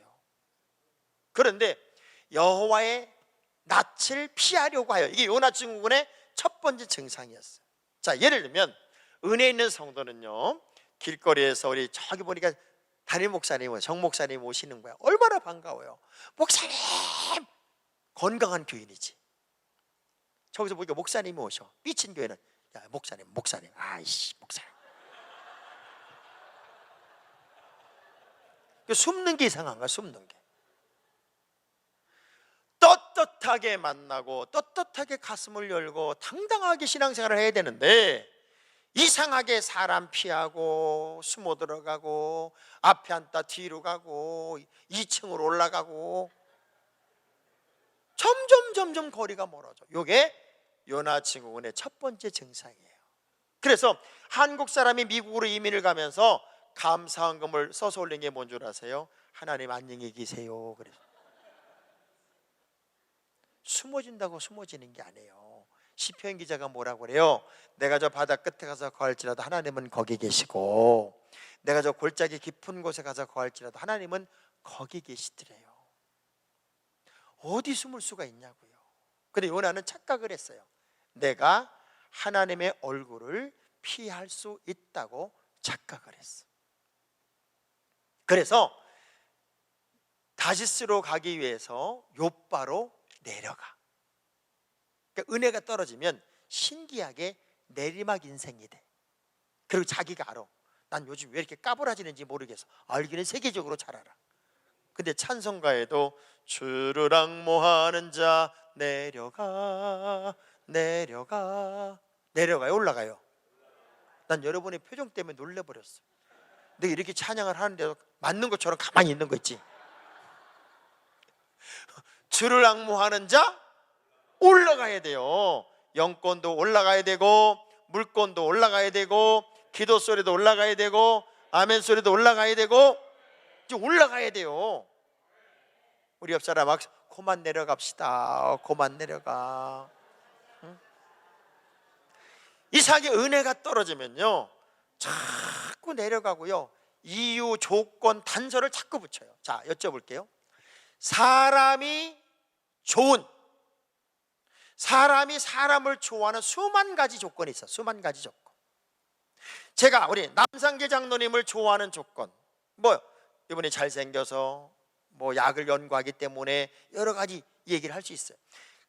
그런데 여호와의 낯을 피하려고 하여, 이게 요나 증후군의 첫 번째 증상이었어요. 자, 예를 들면 은혜 있는 성도는요 길거리에서 우리 저기 보니까 담임 목사님, 정 목사님 오시는 거야. 얼마나 반가워요. 목사님! 건강한 교인이지. 저기서 보니까 목사님이 오셔. 삐친 교회는 야, 목사님, 아이씨, 목사님. 숨는 게 이상한가? 숨는 게. 떳떳하게 만나고 떳떳하게 가슴을 열고 당당하게 신앙생활을 해야 되는데, 이상하게 사람 피하고 숨어 들어가고 앞에 앉다 뒤로 가고 2층으로 올라가고 점점 거리가 멀어져. 이게 요나 증후군의 첫 번째 증상이에요. 그래서 한국 사람이 미국으로 이민을 가면서 감사헌금을 써서 올린 게 뭔 줄 아세요? 하나님 안녕히 계세요. 그래서 숨어진다고 숨어지는 게 아니에요. 시편 기자가 뭐라고 그래요? 내가 저 바다 끝에 가서 거할지라도 하나님은 거기 계시고, 내가 저 골짜기 깊은 곳에 가서 거할지라도 하나님은 거기 계시더래요. 어디 숨을 수가 있냐고요. 근데 요나는 착각을 했어요. 내가 하나님의 얼굴을 피할 수 있다고 착각을 했어. 그래서 다시스로 가기 위해서 욥바로 내려가. 그러니까 은혜가 떨어지면 신기하게 내리막 인생이 돼. 그리고 자기가 알아. 난 요즘 왜 이렇게 까불어지는지 모르겠어. 알기는 세계적으로 잘 알아. 근데 찬송가에도 주를 앙모하는 자 내려가요, 올라가요? 난 여러분의 표정 때문에 놀래버렸어. 내가 이렇게 찬양을 하는데도 맞는 것처럼 가만히 있는 거 있지. 주를 앙모하는 자 올라가야 돼요. 영권도 올라가야 되고, 물권도 올라가야 되고, 기도 소리도 올라가야 되고, 아멘 소리도 올라가야 되고, 이제 올라가야 돼요. 우리 옆 사람 막 그만 내려갑시다. 그만 내려가. 응? 이상하게 은혜가 떨어지면요 자꾸 내려가고요, 이유, 조건, 단서를 자꾸 붙여요. 자, 여쭤볼게요. 사람이 사람을 좋아하는 수만 가지 조건이 있어. 수만 가지 조건. 제가 우리 남상계 장로님을 좋아하는 조건, 뭐 이분이 잘생겨서, 뭐 약을 연구하기 때문에 여러 가지 얘기를 할 수 있어요.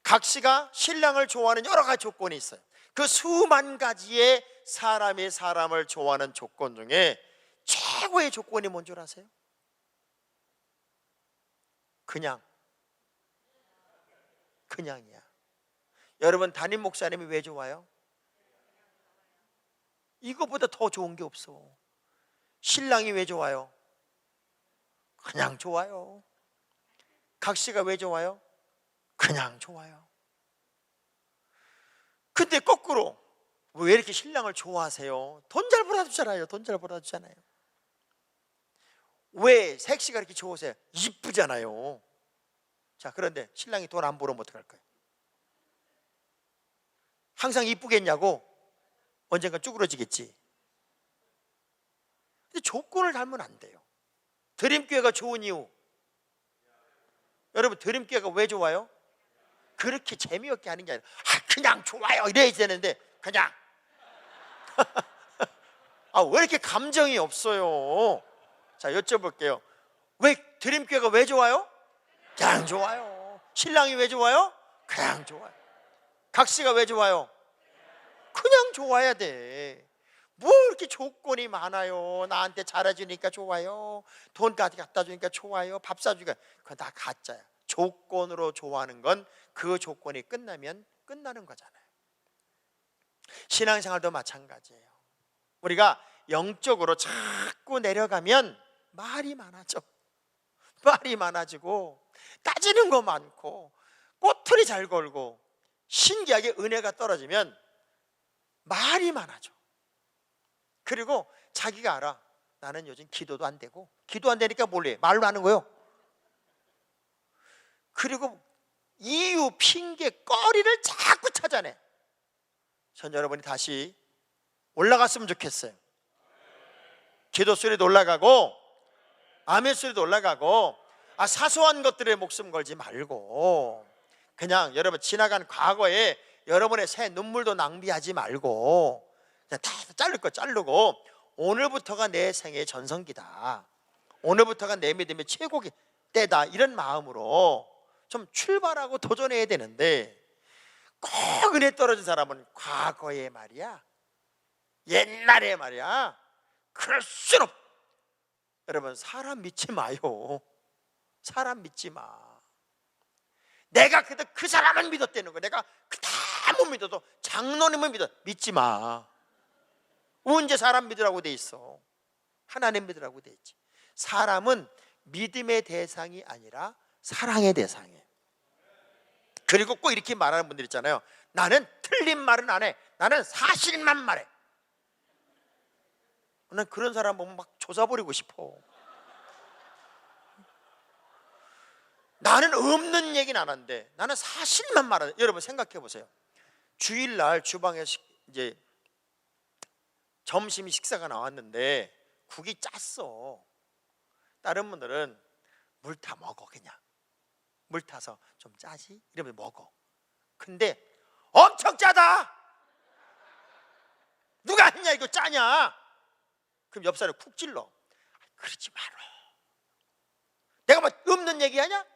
각 씨가 신랑을 좋아하는 여러 가지 조건이 있어요. 그 수만 가지의 사람이 사람을 좋아하는 조건 중에 최고의 조건이 뭔 줄 아세요? 그냥이야. 여러분, 담임 목사님이 왜 좋아요? 이거보다 더 좋은 게 없어. 신랑이 왜 좋아요? 그냥 좋아요. 각 씨가 왜 좋아요? 그냥 좋아요. 근데 거꾸로 왜 이렇게 신랑을 좋아하세요? 돈 잘 벌어주잖아요. 왜 섹시가 이렇게 좋으세요? 이쁘잖아요. 자, 그런데 신랑이 돈 안 벌으면 어떡할 거예요? 항상 이쁘겠냐고? 언젠가 쭈그러지겠지. 근데 조건을 달면 안 돼요. 드림교회가 좋은 이유, 여러분, 드림교회가 왜 좋아요? 그렇게 재미없게 하는 게 아니라 그냥 좋아요 이래야 되는데, 그냥 왜 이렇게 감정이 없어요? 자, 여쭤볼게요. 왜 드림교회가 왜 좋아요? 그냥 좋아요. 신랑이 왜 좋아요? 그냥 좋아요. 각씨가 왜 좋아요? 그냥 좋아야 돼. 뭐 이렇게 조건이 많아요. 나한테 잘해주니까 좋아요, 돈까지 갖다 주니까 좋아요, 밥 사주니까. 그거 다 가짜야. 조건으로 좋아하는 건 그 조건이 끝나면 끝나는 거잖아요. 신앙생활도 마찬가지예요. 우리가 영적으로 자꾸 내려가면 말이 많아지고 따지는 거 많고 꼬투리 잘 걸고, 신기하게 은혜가 떨어지면 말이 많아져. 그리고 자기가 알아. 나는 요즘 기도도 안 되고, 기도 안 되니까 뭘로 해? 말로 하는 거예요. 그리고 이유, 핑계, 거리를 자꾸 찾아내. 전 여러분이 다시 올라갔으면 좋겠어요. 기도 소리도 올라가고, 아멘 소리도 올라가고, 사소한 것들에 목숨 걸지 말고, 그냥 여러분 지나간 과거에 여러분의 새 눈물도 낭비하지 말고, 그냥 다 자를 거 자르고, 오늘부터가 내 생의 전성기다, 오늘부터가 내 믿음의 최고기 때다, 이런 마음으로 좀 출발하고 도전해야 되는데, 꼭 은혜 떨어진 사람은 과거에 말이야, 옛날에 말이야, 그럴 순 없. 여러분, 사람 믿지 마요. 사람 믿지 마. 내가 그때 그 사람을 믿었다는 거, 내가 그다 못 믿어도 장로님을 믿지 마. 언제 사람 믿으라고 돼 있어? 하나님 믿으라고 돼 있지. 사람은 믿음의 대상이 아니라 사랑의 대상이에요. 그리고 꼭 이렇게 말하는 분들 있잖아요. 나는 틀린 말은 안 해. 나는 사실만 말해. 난 그런 사람 보면 막 조사버리고 싶어. 나는 없는 얘기는 안 한대. 나는 사실만 말하는. 여러분 생각해 보세요. 주일날 주방에 이제 점심 식사가 나왔는데 국이 짰어. 다른 분들은 물 타 먹어. 그냥 물 타서 좀 짜지? 이러면 먹어. 근데 엄청 짜다. 누가 했냐 이거 짜냐? 그럼 옆 사람이 쿡 찔러. 그러지 마라. 내가 뭐 없는 얘기하냐?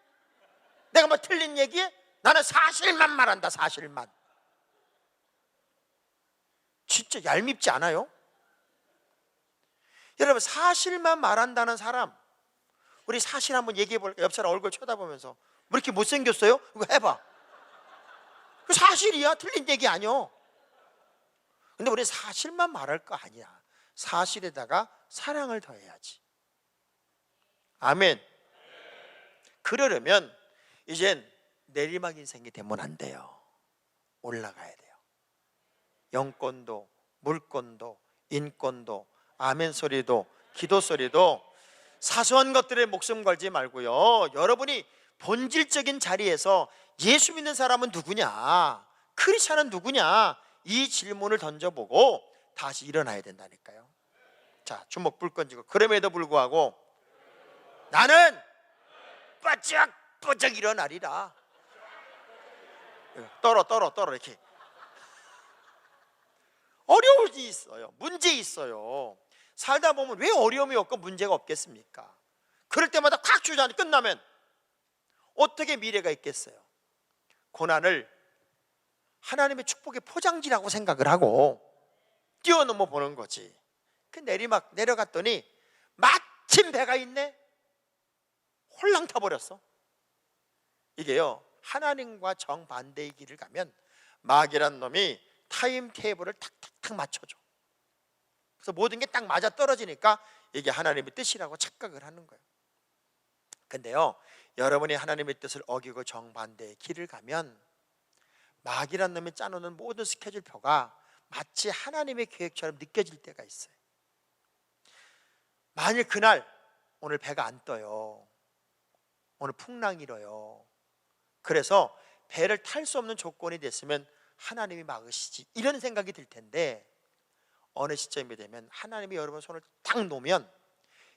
내가 뭐 틀린 얘기해? 나는 사실만 말한다. 사실만. 진짜 얄밉지 않아요? 여러분, 사실만 말한다는 사람, 우리 사실 한번 얘기해 볼까요? 옆 사람 얼굴 쳐다보면서 뭐 이렇게 못생겼어요? 이거 해봐. 그 사실이야. 틀린 얘기 아니야. 근데 우리 사실만 말할 거 아니야. 사실에다가 사랑을 더해야지. 아멘. 그러려면 이젠 내리막 인생이 되면 안 돼요. 올라가야 돼요. 영권도, 물권도, 인권도, 아멘 소리도, 기도 소리도, 사소한 것들에 목숨 걸지 말고요. 여러분이 본질적인 자리에서 예수 믿는 사람은 누구냐, 크리스찬은 누구냐, 이 질문을 던져보고 다시 일어나야 된다니까요. 자, 주먹 불 건지고, 그럼에도 불구하고 나는 바짝바짝 일어나리라. 떨어 이렇게. 어려움이 있어요. 문제 있어요. 살다 보면 왜 어려움이 없고 문제가 없겠습니까? 그럴 때마다 콱 주저앉아 끝나면 어떻게 미래가 있겠어요? 고난을 하나님의 축복의 포장지라고 생각을 하고 뛰어넘어 보는 거지. 그 내리막 내려갔더니 마침 배가 있네. 홀랑 타버렸어. 이게요, 하나님과 정반대의 길을 가면 마귀란 놈이 타임테이블을 탁탁탁 맞춰줘. 그래서 모든 게 딱 맞아 떨어지니까 이게 하나님의 뜻이라고 착각을 하는 거예요. 근데요, 여러분이 하나님의 뜻을 어기고 정반대의 길을 가면 마귀란 놈이 짜놓는 모든 스케줄표가 마치 하나님의 계획처럼 느껴질 때가 있어요. 만일 그날 오늘 배가 안 떠요, 오늘 풍랑이 일어요, 그래서 배를 탈 수 없는 조건이 됐으면 하나님이 막으시지, 이런 생각이 들 텐데, 어느 시점이 되면 하나님이 여러분 손을 딱 놓으면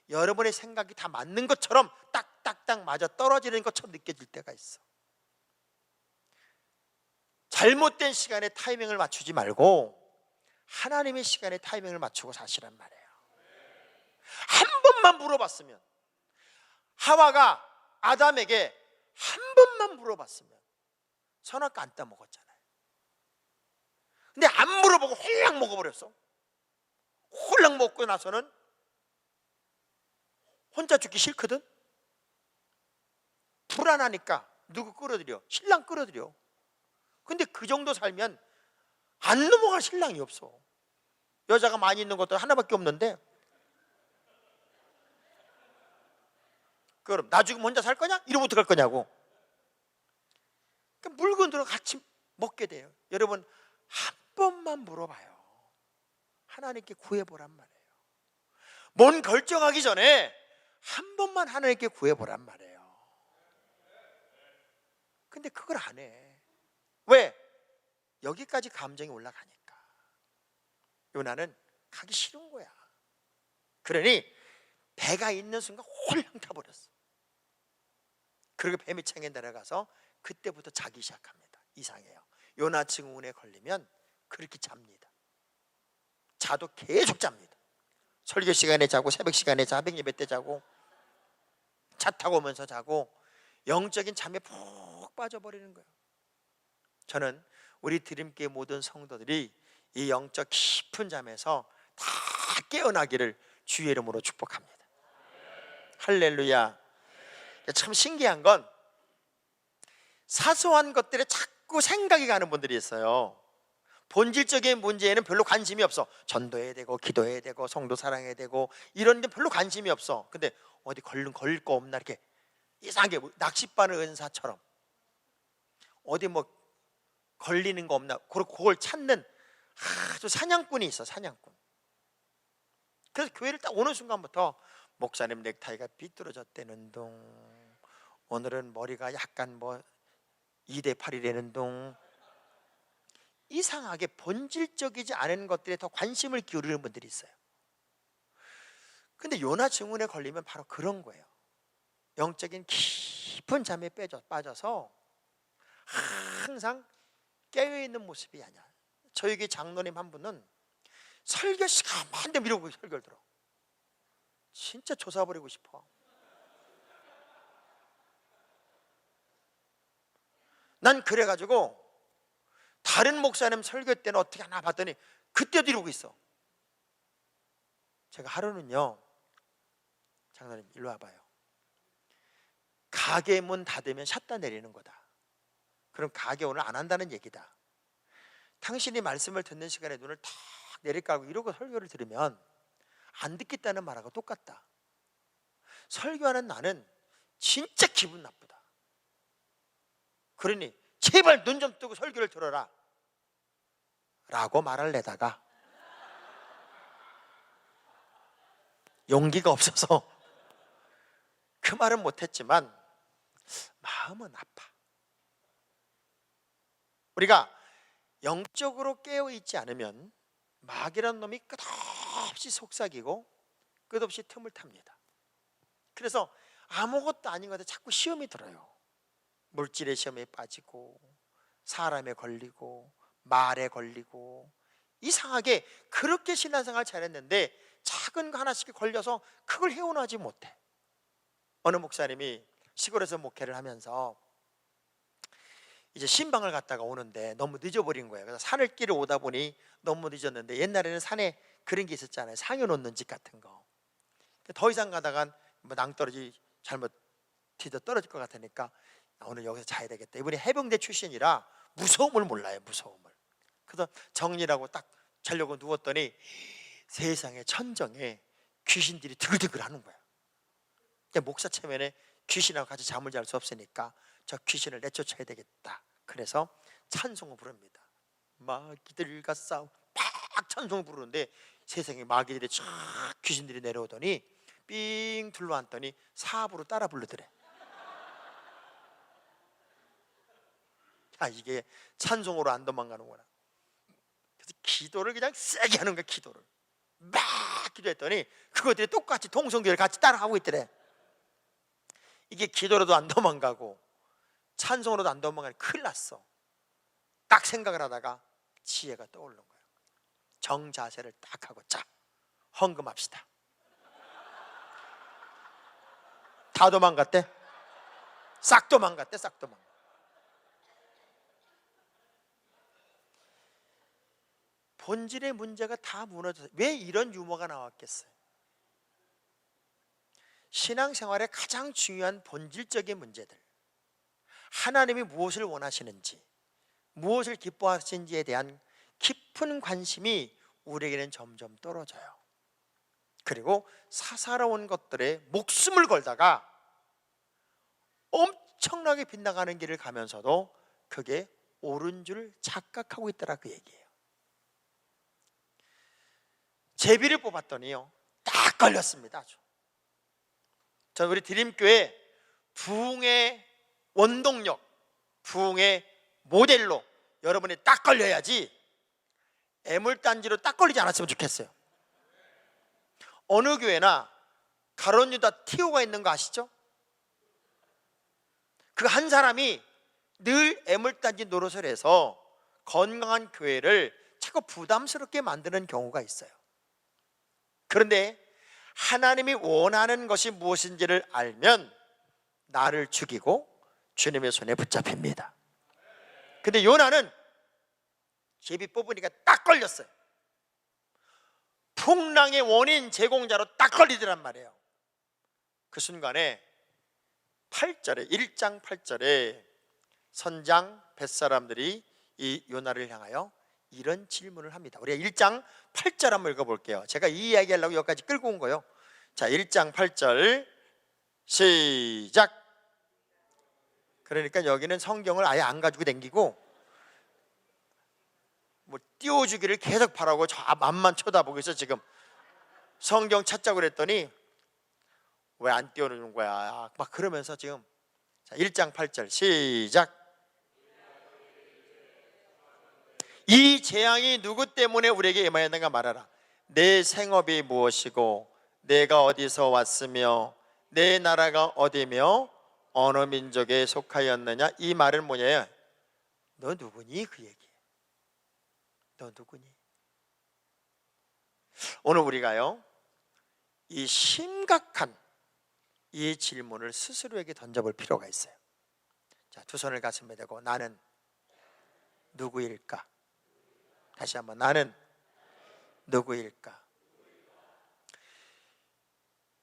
여러분의 생각이 다 맞는 것처럼 딱딱딱 맞아 떨어지는 것처럼 느껴질 때가 있어. 잘못된 시간에 타이밍을 맞추지 말고 하나님의 시간에 타이밍을 맞추고 사시란 말이에요. 한 번만 물어봤으면, 하와가 아담에게 한 번만 물어봤으면 선악과 안 따먹었잖아요. 근데 안 물어보고 홀랑 먹어버렸어. 홀랑 먹고 나서는 혼자 죽기 싫거든. 불안하니까 누구 끌어들여? 신랑 끌어들여. 근데 그 정도 살면 안 넘어갈 신랑이 없어. 여자가 많이 있는 것도 하나밖에 없는데, 그럼 나 죽으면 혼자 살 거냐? 이러면 어떡할 거냐고. 그러니까 물건들을 같이 먹게 돼요. 여러분, 한 번만 물어봐요. 하나님께 구해보란 말이에요. 뭔 결정하기 전에 한 번만 하나님께 구해보란 말이에요. 근데 그걸 안 해. 왜? 여기까지 감정이 올라가니까. 요나는 가기 싫은 거야. 그러니 배가 있는 순간 홀랑 타버렸어. 그리고 배 밑창에 내려가서 그때부터 자기 시작합니다. 이상해요. 요나 증후군에 걸리면 그렇게 잡니다. 자도 계속 잡니다. 설교 시간에 자고, 새벽 시간에 자, 새벽 예배 때 자고, 차 타고 오면서 자고, 영적인 잠에 푹 빠져버리는 거예요. 저는 우리 드림교회 모든 성도들이 이 영적 깊은 잠에서 다 깨어나기를 주의 이름으로 축복합니다. 할렐루야. 참 신기한 건 사소한 것들에 자꾸 생각이 가는 분들이 있어요. 본질적인 문제에는 별로 관심이 없어. 전도해야 되고 기도해야 되고 성도 사랑해야 되고 이런 데 별로 관심이 없어. 근데 어디 걸릴 거 없나 이렇게 이상하게 낚싯바늘 은사처럼 어디 뭐 걸리는 거 없나 그걸 찾는 아주 사냥꾼이 있어. 사냥꾼. 그래서 교회를 딱 오는 순간부터 목사님 넥타이가 삐뚤어졌다는 둥, 오늘은 머리가 약간 뭐 2대8이라는 둥, 이상하게 본질적이지 않은 것들에 더 관심을 기울이는 분들이 있어요. 근데 요나 증후군에 걸리면 바로 그런 거예요. 영적인 깊은 잠에 빠져서 항상 깨어있는 모습이 아니야. 저희 교회 장로님 한 분은 설교 시간만 되면 이러고 설교를 들어. 진짜 조사버리고 싶어. 난 그래가지고 다른 목사님 설교 때는 어떻게 하나 봤더니 그때도 이러고 있어. 제가 하루는요, 장로님 일로 와봐요. 가게 문 닫으면 샷다 내리는 거다. 그럼 가게 오늘 안 한다는 얘기다. 당신이 말씀을 듣는 시간에 눈을 탁 내리깔고 이러고 설교를 들으면 안 듣겠다는 말하고 똑같다. 설교하는 나는 진짜 기분 나쁘다. 그러니 제발 눈 좀 뜨고 설교를 들어라 라고 말을 내다가 용기가 없어서 그 말은 못했지만 마음은 아파. 우리가 영적으로 깨어있지 않으면 마귀라는 놈이 끝없이 속삭이고 끝없이 틈을 탑니다. 그래서 아무것도 아닌 것 같아 자꾸 시험이 들어요. 물질의 시험에 빠지고 사람에 걸리고 말에 걸리고 이상하게 그렇게 신앙생활 잘했는데 작은 거 하나씩 걸려서 그걸 헤어나지 못해. 어느 목사님이 시골에서 목회를 하면서 이제 신방을 갔다가 오는데 너무 늦어버린 거예요. 그래서 산을길을 오다 보니 너무 늦었는데 옛날에는 산에 그런 게 있었잖아요. 상여 놓는 집 같은 거. 더 이상 가다간 뭐 낭떠러지 잘못 뒤져 떨어질 것 같으니까 오늘 여기서 자야 되겠다. 이분이 해병대 출신이라 무서움을 몰라요. 무서움을. 그래서 정리라고 딱 자려고 누웠더니 세상에 천정에 귀신들이 드글드글 하는 거야. 목사 체면에 귀신하고 같이 잠을 잘 수 없으니까 저 귀신을 내쫓아야 되겠다. 그래서 찬송을 부릅니다. 마귀들과 싸우 막 찬송을 부르는데 세상에 마귀들이 쫙 귀신들이 내려오더니 삥 둘러앉더니 사부로 따라 부르더래. 아, 이게 찬송으로 안 도망가는구나. 그래서 기도를 그냥 세게 하는 거야. 기도를 막 기도했더니 그것들이 똑같이 통성기를 같이 따라하고 있더래. 이게 기도로도 안 도망가고 찬송으로도 안 도망가니 큰일 났어. 딱 생각을 하다가 지혜가 떠오르는 거예요. 정자세를 딱 하고 자 헌금합시다. 다 도망갔대. 싹 도망갔대. 싹 도망갔대. 본질의 문제가 다 무너져서 왜 이런 유머가 나왔겠어요? 신앙생활의 가장 중요한 본질적인 문제들, 하나님이 무엇을 원하시는지, 무엇을 기뻐하시는지에 대한 깊은 관심이 우리에게는 점점 떨어져요. 그리고 사사로운 것들에 목숨을 걸다가 엄청나게 빗나가는 길을 가면서도 그게 옳은 줄 착각하고 있더라, 그 얘기예요. 제비를 뽑았더니요 딱 걸렸습니다. 아주. 전 우리 드림교회 부흥의 원동력, 부흥의 모델로 여러분이 딱 걸려야지 애물단지로 딱 걸리지 않았으면 좋겠어요. 어느 교회나 가룟 유다 티오가 있는 거 아시죠? 그 한 사람이 늘 애물단지 노릇을 해서 건강한 교회를 자꾸 부담스럽게 만드는 경우가 있어요. 그런데 하나님이 원하는 것이 무엇인지를 알면 나를 죽이고 주님의 손에 붙잡힙니다. 근데 요나는 제비 뽑으니까 딱 걸렸어요. 풍랑의 원인 제공자로 딱 걸리더란 말이에요. 그 순간에 8절에 1장 8절에 선장 뱃사람들이 이 요나를 향하여 이런 질문을 합니다. 우리가 1장 8절 한번 읽어볼게요. 제가 이 이야기 하려고 여기까지 끌고 온 거예요. 자, 1장 8절 시작. 그러니까 여기는 성경을 아예 안 가지고 댕기고 뭐 띄워주기를 계속 바라고 저 앞만 쳐다보고 있어. 지금 성경 찾자고 그랬더니 왜 안 띄워주는 거야 막 그러면서 지금. 자, 1장 8절 시작. 이 재앙이 누구 때문에 우리에게 임하였는가 말하라. 내 생업이 무엇이고 내가 어디서 왔으며 내 나라가 어디며 어느 민족에 속하였느냐. 이 말은 뭐냐요? 너 누구니? 그 얘기예요. 너 누구니? 오늘 우리가요 이 심각한 이 질문을 스스로에게 던져볼 필요가 있어요. 자, 두 손을 가슴에 대고 나는 누구일까? 다시 한번, 나는 누구일까?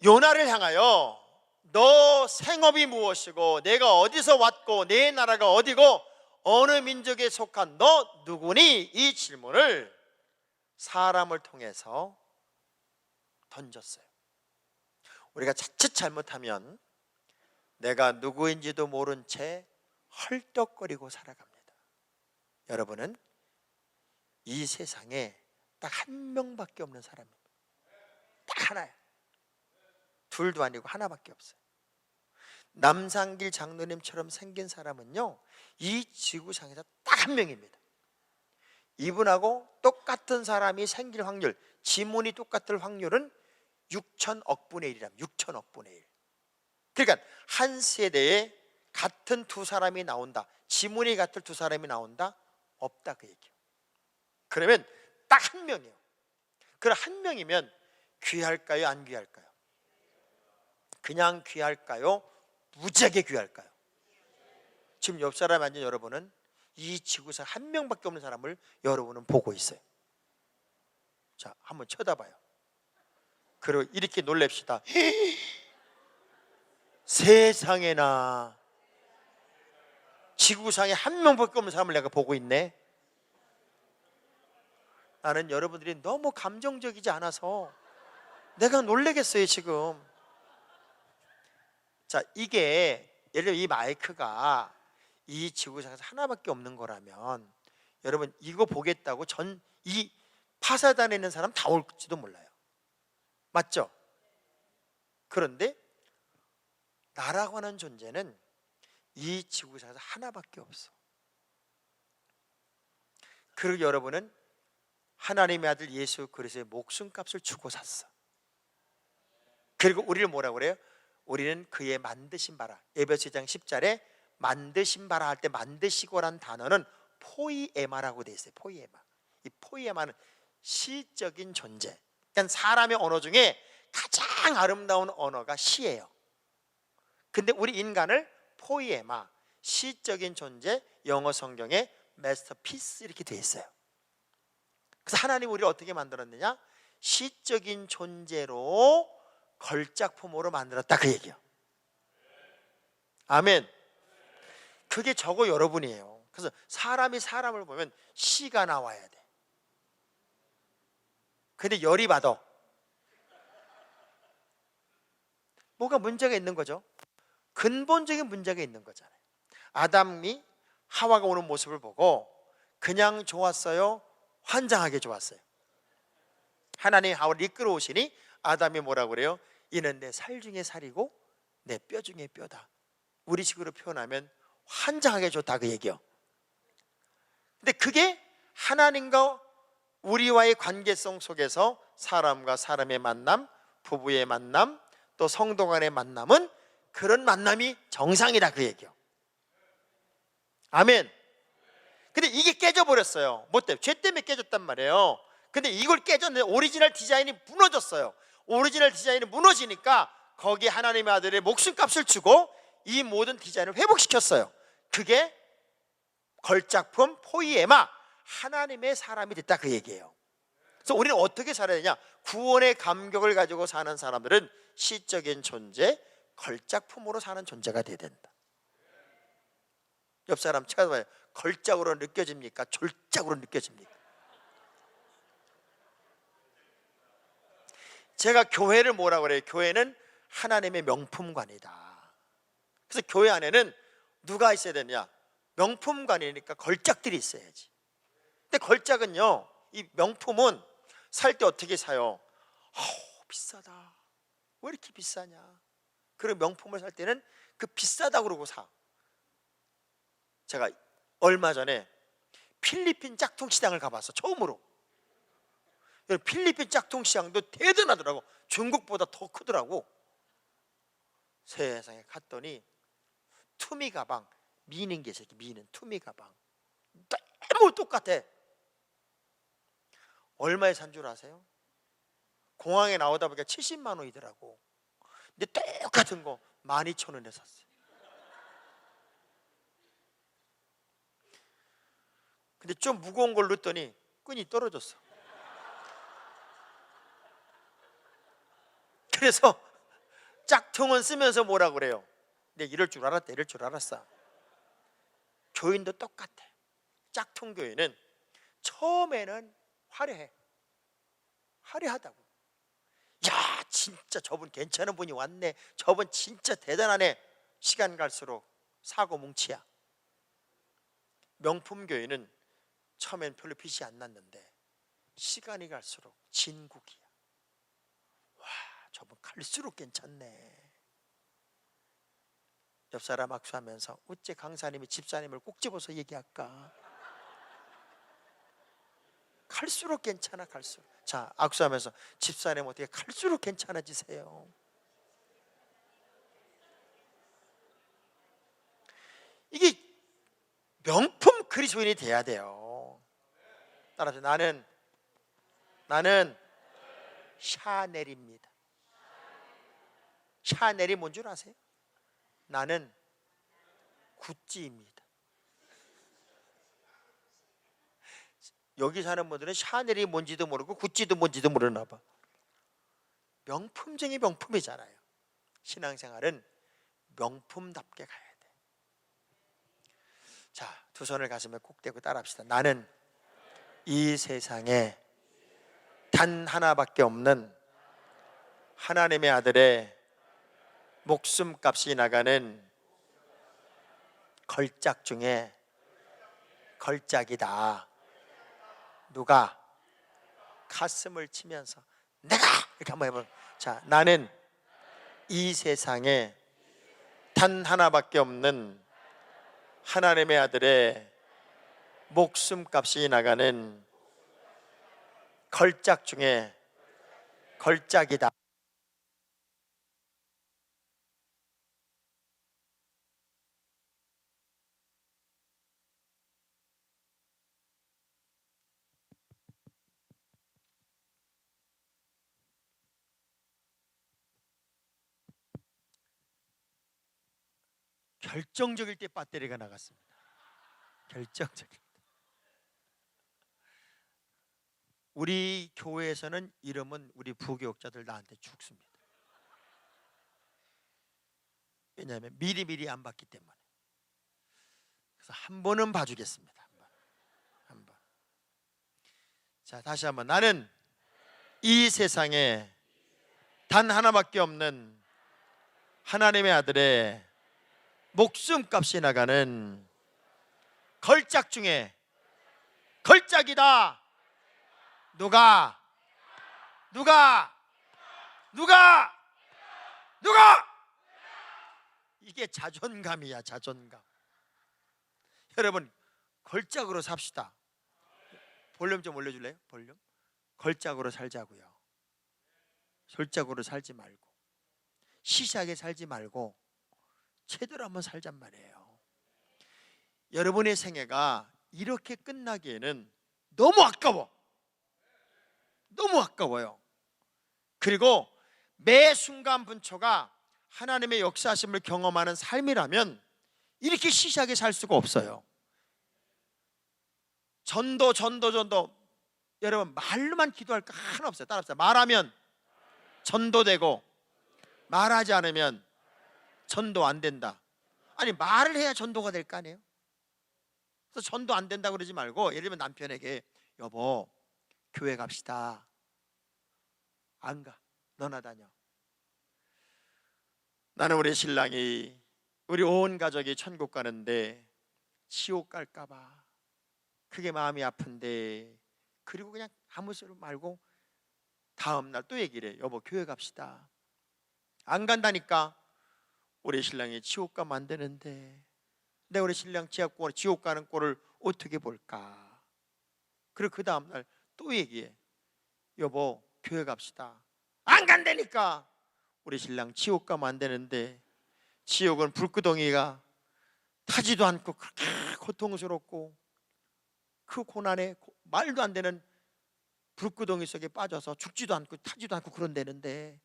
요나를 향하여 너 생업이 무엇이고 내가 어디서 왔고 내 나라가 어디고 어느 민족에 속한 너 누구니? 이 질문을 사람을 통해서 던졌어요. 우리가 자칫 잘못하면 내가 누구인지도 모른 채 헐떡거리고 살아갑니다. 여러분은 이 세상에 딱 한 명밖에 없는 사람입니다. 딱 하나예요. 둘도 아니고 하나밖에 없어요. 남상길 장로님처럼 생긴 사람은요 이 지구상에서 딱 한 명입니다. 이분하고 똑같은 사람이 생길 확률, 지문이 똑같을 확률은 6천억 분의 1이랍니다. 6천억 분의 1. 그러니까 한 세대에 같은 두 사람이 나온다, 지문이 같을 두 사람이 나온다? 없다, 그 얘기예요. 그러면 딱 한 명이에요. 그럼 한 명이면 귀할까요? 안 귀할까요? 그냥 귀할까요? 무지하게 귀할까요? 지금 옆 사람에 앉은 여러분은 이 지구상 한 명밖에 없는 사람을 여러분은 보고 있어요. 자, 한번 쳐다봐요. 그리고 이렇게 놀랍시다. 세상에나 지구상에 한 명밖에 없는 사람을 내가 보고 있네. 나는 여러분들이 너무 감정적이지 않아서 내가 놀라겠어요 지금. 자, 이게 예를 들어 이 마이크가 이 지구상에서 하나밖에 없는 거라면 여러분 이거 보겠다고 이 파사단에 있는 사람 다 올지도 몰라요. 맞죠? 그런데 나라고 하는 존재는 이 지구상에서 하나밖에 없어. 그리고 여러분은 하나님의 아들 예수 그리스도의 목숨값을 주고 샀어. 그리고 우리를 뭐라고 그래요? 우리는 그의 만드신 바라. 에베소 2장 10절에 만드신 바라 할 때 만드시고란 단어는 포이에마라고 돼 있어요. 포이에마. 이 포이에마는 시적인 존재. 그러니까 사람의 언어 중에 가장 아름다운 언어가 시예요. 근데 우리 인간을 포이에마, 시적인 존재, 영어 성경에 마스터피스 이렇게 돼 있어요. 그래서 하나님 우리를 어떻게 만들었느냐? 시적인 존재로 걸작품으로 만들었다, 그 얘기예요. 아멘. 그게 저거 여러분이에요. 그래서 사람이 사람을 보면 시가 나와야 돼. 근데 열이 받아. 뭐가 문제가 있는 거죠? 근본적인 문제가 있는 거잖아요. 아담이 하와가 오는 모습을 보고 그냥 좋았어요? 환장하게 좋았어요? 하나님이 하와를 이끌어 오시니 아담이 뭐라고 그래요? 이는 내 살 중에 살이고 내 뼈 중에 뼈다. 우리식으로 표현하면 환장하게 좋다, 그 얘기요. 근데 그게 하나님과 우리와의 관계성 속에서 사람과 사람의 만남, 부부의 만남, 또 성도 간의 만남은 그런 만남이 정상이다, 그 얘기요. 아멘. 근데 이게 깨져버렸어요. 뭐 때문에? 죄 때문에 깨졌단 말이에요. 근데 이걸 깨졌는데 오리지널 디자인이 무너졌어요. 오리지널 디자인이 무너지니까 거기에 하나님의 아들의 목숨값을 주고 이 모든 디자인을 회복시켰어요. 그게 걸작품 포이에마, 하나님의 사람이 됐다, 그 얘기예요. 그래서 우리는 어떻게 살아야 되냐? 구원의 감격을 가지고 사는 사람들은 시적인 존재, 걸작품으로 사는 존재가 돼야 된다. 옆 사람 찾아봐요. 걸작으로 느껴집니까? 졸작으로 느껴집니까? 제가 교회를 뭐라고 그래요? 교회는 하나님의 명품관이다. 그래서 교회 안에는 누가 있어야 되냐? 명품관이니까 걸작들이 있어야지. 근데 걸작은요, 이 명품은 살 때 어떻게 사요? 비싸다. 왜 이렇게 비싸냐? 그리고 명품을 살 때는 그 비싸다고 그러고 사. 제가 얼마 전에 필리핀 짝퉁 시장을 가봤어, 처음으로. 필리핀 짝퉁 시장도 대단하더라고. 중국보다 더 크더라고. 세상에 갔더니 투미 가방, 미는 게 있어요. 미는 투미 가방 너무 똑같아. 얼마에 산 줄 아세요? 공항에 나오다 보니까 70만 원이더라고. 근데 똑같은 거 12,000원에 샀어요. 근데 좀 무거운 걸 넣었더니 끈이 떨어졌어. 그래서 짝퉁은 쓰면서 뭐라 그래요? 근데 이럴 줄 알았다, 이럴 줄 알았어. 교인도 똑같아. 짝퉁 교인은 처음에는 화려하다고. 야, 진짜 저분 괜찮은 분이 왔네, 저분 진짜 대단하네. 시간 갈수록 사고 뭉치야. 명품 교인은 처음엔 별로 빛이 안 났는데 시간이 갈수록 진국이야. 와, 저분 갈수록 괜찮네. 옆 사람 악수하면서 어째 강사님이 집사님을 꼭 집어서 얘기할까? 갈수록 괜찮아, 갈수록. 자, 악수하면서 집사님 어떻게 갈수록 괜찮아지세요? 이게 명품 그리스도인이 돼야 돼요. 따라서 나는 샤넬입니다. 샤넬이 뭔 줄 아세요? 나는 구찌입니다. 여기 사는 분들은 샤넬이 뭔지도 모르고 구찌도 뭔지도 모르나 봐. 명품 중에 명품이잖아요. 신앙생활은 명품답게 가야 돼. 자, 두 손을 가슴에 꼭 대고 따라합시다. 나는 이 세상에 단 하나밖에 없는 하나님의 아들의 목숨값이 나가는 걸작 중에 걸작이다. 누가 가슴을 치면서 내가 이렇게 한번 해보면, 자, 나는 이 세상에 단 하나밖에 없는 하나님의 아들의 목숨값이 나가는 걸작 중에 걸작이다. 결정적일 때 배터리가 나갔습니다. 결정적일 때. 우리 교회에서는 이러면 우리 부교육자들 나한테 죽습니다. 왜냐하면 미리미리 안 봤기 때문에. 그래서 한 번은 봐주겠습니다. 한 번. 자, 다시 한번. 나는 이 세상에 단 하나밖에 없는 하나님의 아들의 목숨값이 나가는 걸작 중에 걸작이다. 누가 이게 자존감이야, 자존감. 여러분, 걸작으로 삽시다. 볼륨 좀 올려줄래요? 볼륨. 걸작으로 살자고요. 솔작으로 살지 말고, 시시하게 살지 말고 제대로 한번 살잔 말이에요. 여러분의 생애가 이렇게 끝나기에는 너무 아까워. 너무 아까워요. 그리고 매 순간 분초가 하나님의 역사하심을 경험하는 삶이라면 이렇게 시시하게 살 수가 없어요. 전도 전도 전도. 여러분 말로만 기도할 거 하나 없어요. 따라합시다. 말하면 전도되고 말하지 않으면 전도 안 된다. 아니 말을 해야 전도가 될 거 아니에요. 그래서 전도 안 된다 그러지 말고, 예를 들면 남편에게 여보 교회 갑시다. 안 가. 너나 다녀. 나는 우리 신랑이 우리 온 가족이 천국 가는데 지옥 갈까 봐 그게 마음이 아픈데, 그리고 그냥 아무 소리 말고 다음날 또 얘기를 해. 여보 교회 갑시다. 안 간다니까. 우리 신랑이 지옥 가면 안 되는데 내가 우리 신랑 지옥 가는 꼴을 어떻게 볼까. 그리고 그 다음날 또 얘기해. 여보 교회 갑시다. 안 간다니까. 우리 신랑 지옥 가면 안 되는데 지옥은 불구덩이가 타지도 않고 그렇게 고통스럽고 그 고난에 말도 안 되는 불구덩이 속에 빠져서 죽지도 않고 타지도 않고 그런 데는데,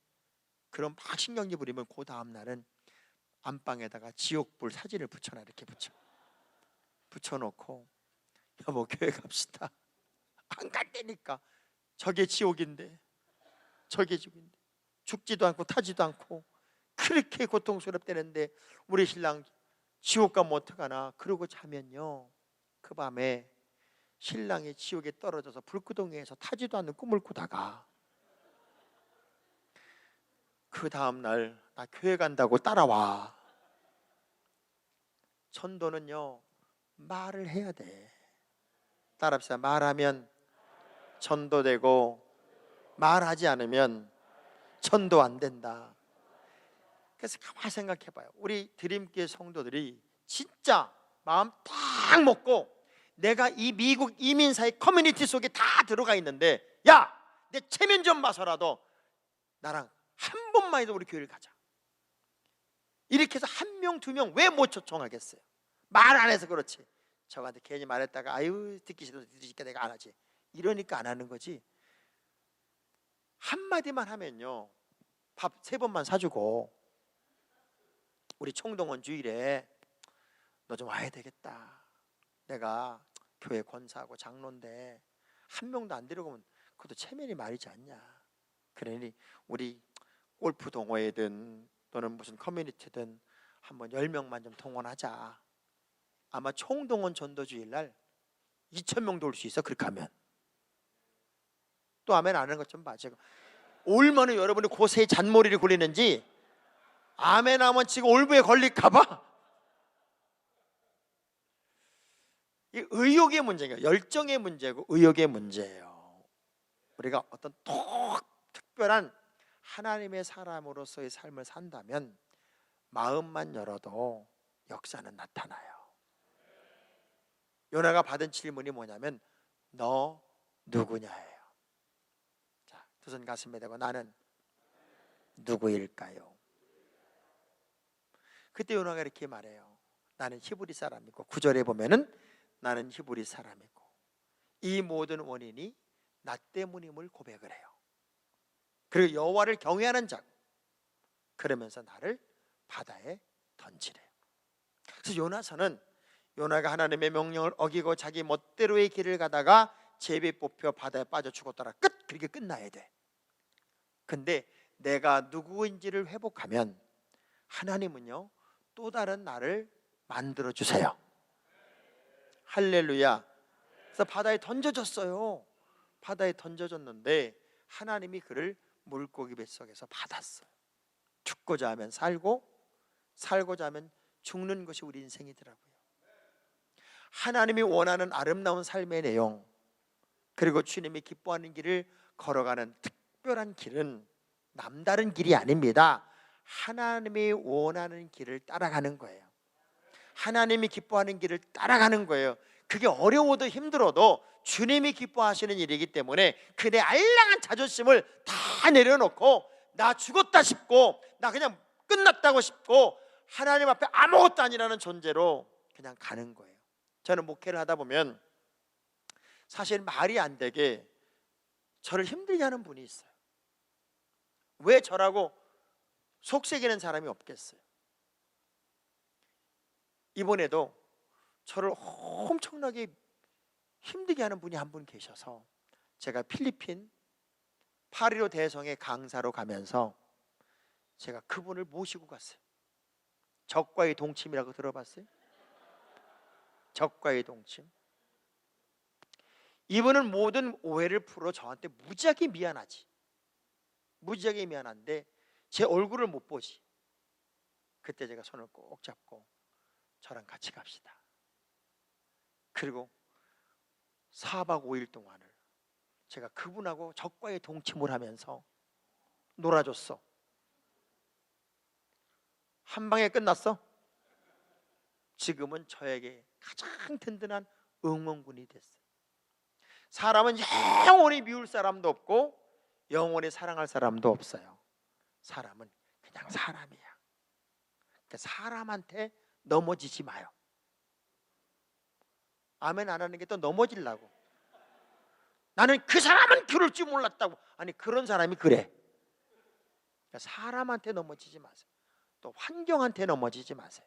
그럼 막 신경질 부리면 그 다음날은 안방에다가 지옥불 사진을 붙여놔. 이렇게 붙여놓고 여보 교회 갑시다. 안 간다니까. 저게 지옥인데 저게 지옥인데 죽지도 않고 타지도 않고 그렇게 고통스럽다는데 우리 신랑 지옥 가면 어떡하나. 그러고 자면요, 그 밤에 신랑이 지옥에 떨어져서 불구덩이에서 타지도 않는 꿈을 꾸다가 그 다음날 나 교회 간다고 따라와. 전도는요 말을 해야 돼. 따라합시다. 말하면 전도되고 말하지 않으면 전도 안 된다. 그래서 가만히 생각해 봐요. 우리 드림교회 성도들이 진짜 마음 딱 먹고 내가 이 미국 이민사회 커뮤니티 속에 다 들어가 있는데, 야 내 체면 좀 봐서라도 나랑 한 번만이라도 우리 교회를 가자. 이렇게 해서 한 명 두 명 왜 못 초청하겠어요? 말 안 해서 그렇지. 저한테 괜히 말했다가 아유 듣기 싫어서 들으니까 내가 안 하지, 이러니까 안 하는 거지. 한마디만 하면요 밥 3번만 사주고 우리 총동원 주일에 너 좀 와야 되겠다. 내가 교회 권사하고 장로인데 한 명도 안 데리고 오면 그것도 체면이 말이지 않냐. 그러니 우리 골프 동호회든 또는 무슨 커뮤니티든 한번 10명만 좀 동원하자. 아마 총동원 전도주일날 2,000명도 올 수 있어. 그렇게 하면. 또 아멘 안 하는 것 좀 봐. 제가 얼마나 여러분이 고세에 잔머리를 굴리는지. 아멘 하면 지금 올부에 걸릴까 봐. 이 의욕의 문제가 열정의 문제고 의욕의 문제예요. 우리가 어떤 특별한 하나님의 사람으로서의 삶을 산다면 마음만 열어도 역사는 나타나요. 요나가 받은 질문이 뭐냐면 너 누구냐예요. 자, 두 손 가슴에 대고 나는 누구일까요? 그때 요나가 이렇게 말해요. 나는 히브리 사람이고, 9절에 보면은 나는 히브리 사람이고 이 모든 원인이 나 때문임을 고백을 해요. 그리고 여호와를 경외하는 자고, 그러면서 나를 바다에 던지래요. 그래서 요나서는 요나가 하나님의 명령을 어기고 자기 멋대로의 길을 가다가 제비 뽑혀 바다에 빠져 죽었더라. 끝! 그렇게 끝나야 돼. 근데 내가 누구인지를 회복하면 하나님은요 또 다른 나를 만들어 주세요. 할렐루야. 그래서 바다에 던져졌어요. 바다에 던져졌는데 하나님이 그를 물고기 뱃속에서 받았어요. 죽고자 하면 살고 살고자 하면 죽는 것이 우리 인생이더라고요. 하나님이 원하는 아름다운 삶의 내용, 그리고 주님이 기뻐하는 길을 걸어가는 특별한 길은 남다른 길이 아닙니다. 하나님이 원하는 길을 따라가는 거예요. 하나님이 기뻐하는 길을 따라가는 거예요. 그게 어려워도 힘들어도 주님이 기뻐하시는 일이기 때문에 그 내 알량한 자존심을 다 내려놓고 나 죽었다 싶고 나 그냥 끝났다고 싶고 하나님 앞에 아무것도 아니라는 존재로 그냥 가는 거예요. 저는 목회를 하다 보면 사실 말이 안 되게 저를 힘들게 하는 분이 있어요. 왜 저라고 속색이는 사람이 없겠어요. 이번에도 저를 엄청나게 힘들게 하는 분이 한 분 계셔서 제가 필리핀 8.15 대성회 강사로 가면서 제가 그분을 모시고 갔어요. 적과의 동침이라고 들어봤어요? 적과의 동침. 이분은 모든 오해를 풀어 저한테 무지하게 미안하지. 무지하게 미안한데 제 얼굴을 못 보지. 그때 제가 손을 꼭 잡고 저랑 같이 갑시다. 그리고 4박 5일 동안을 제가 그분하고 적과의 동침을 하면서 놀아줬어. 한 방에 끝났어? 지금은 저에게 가장 든든한 응원군이 됐어요. 사람은 영원히 미울 사람도 없고 영원히 사랑할 사람도 없어요. 사람은 그냥 사람이야. 그러니까 사람한테 넘어지지 마요. 아멘 안 하는 게 또 넘어지려고. 나는 그 사람은 그럴 줄 몰랐다고. 아니 그런 사람이 그래. 그러니까 사람한테 넘어지지 마세요. 또 환경한테 넘어지지 마세요.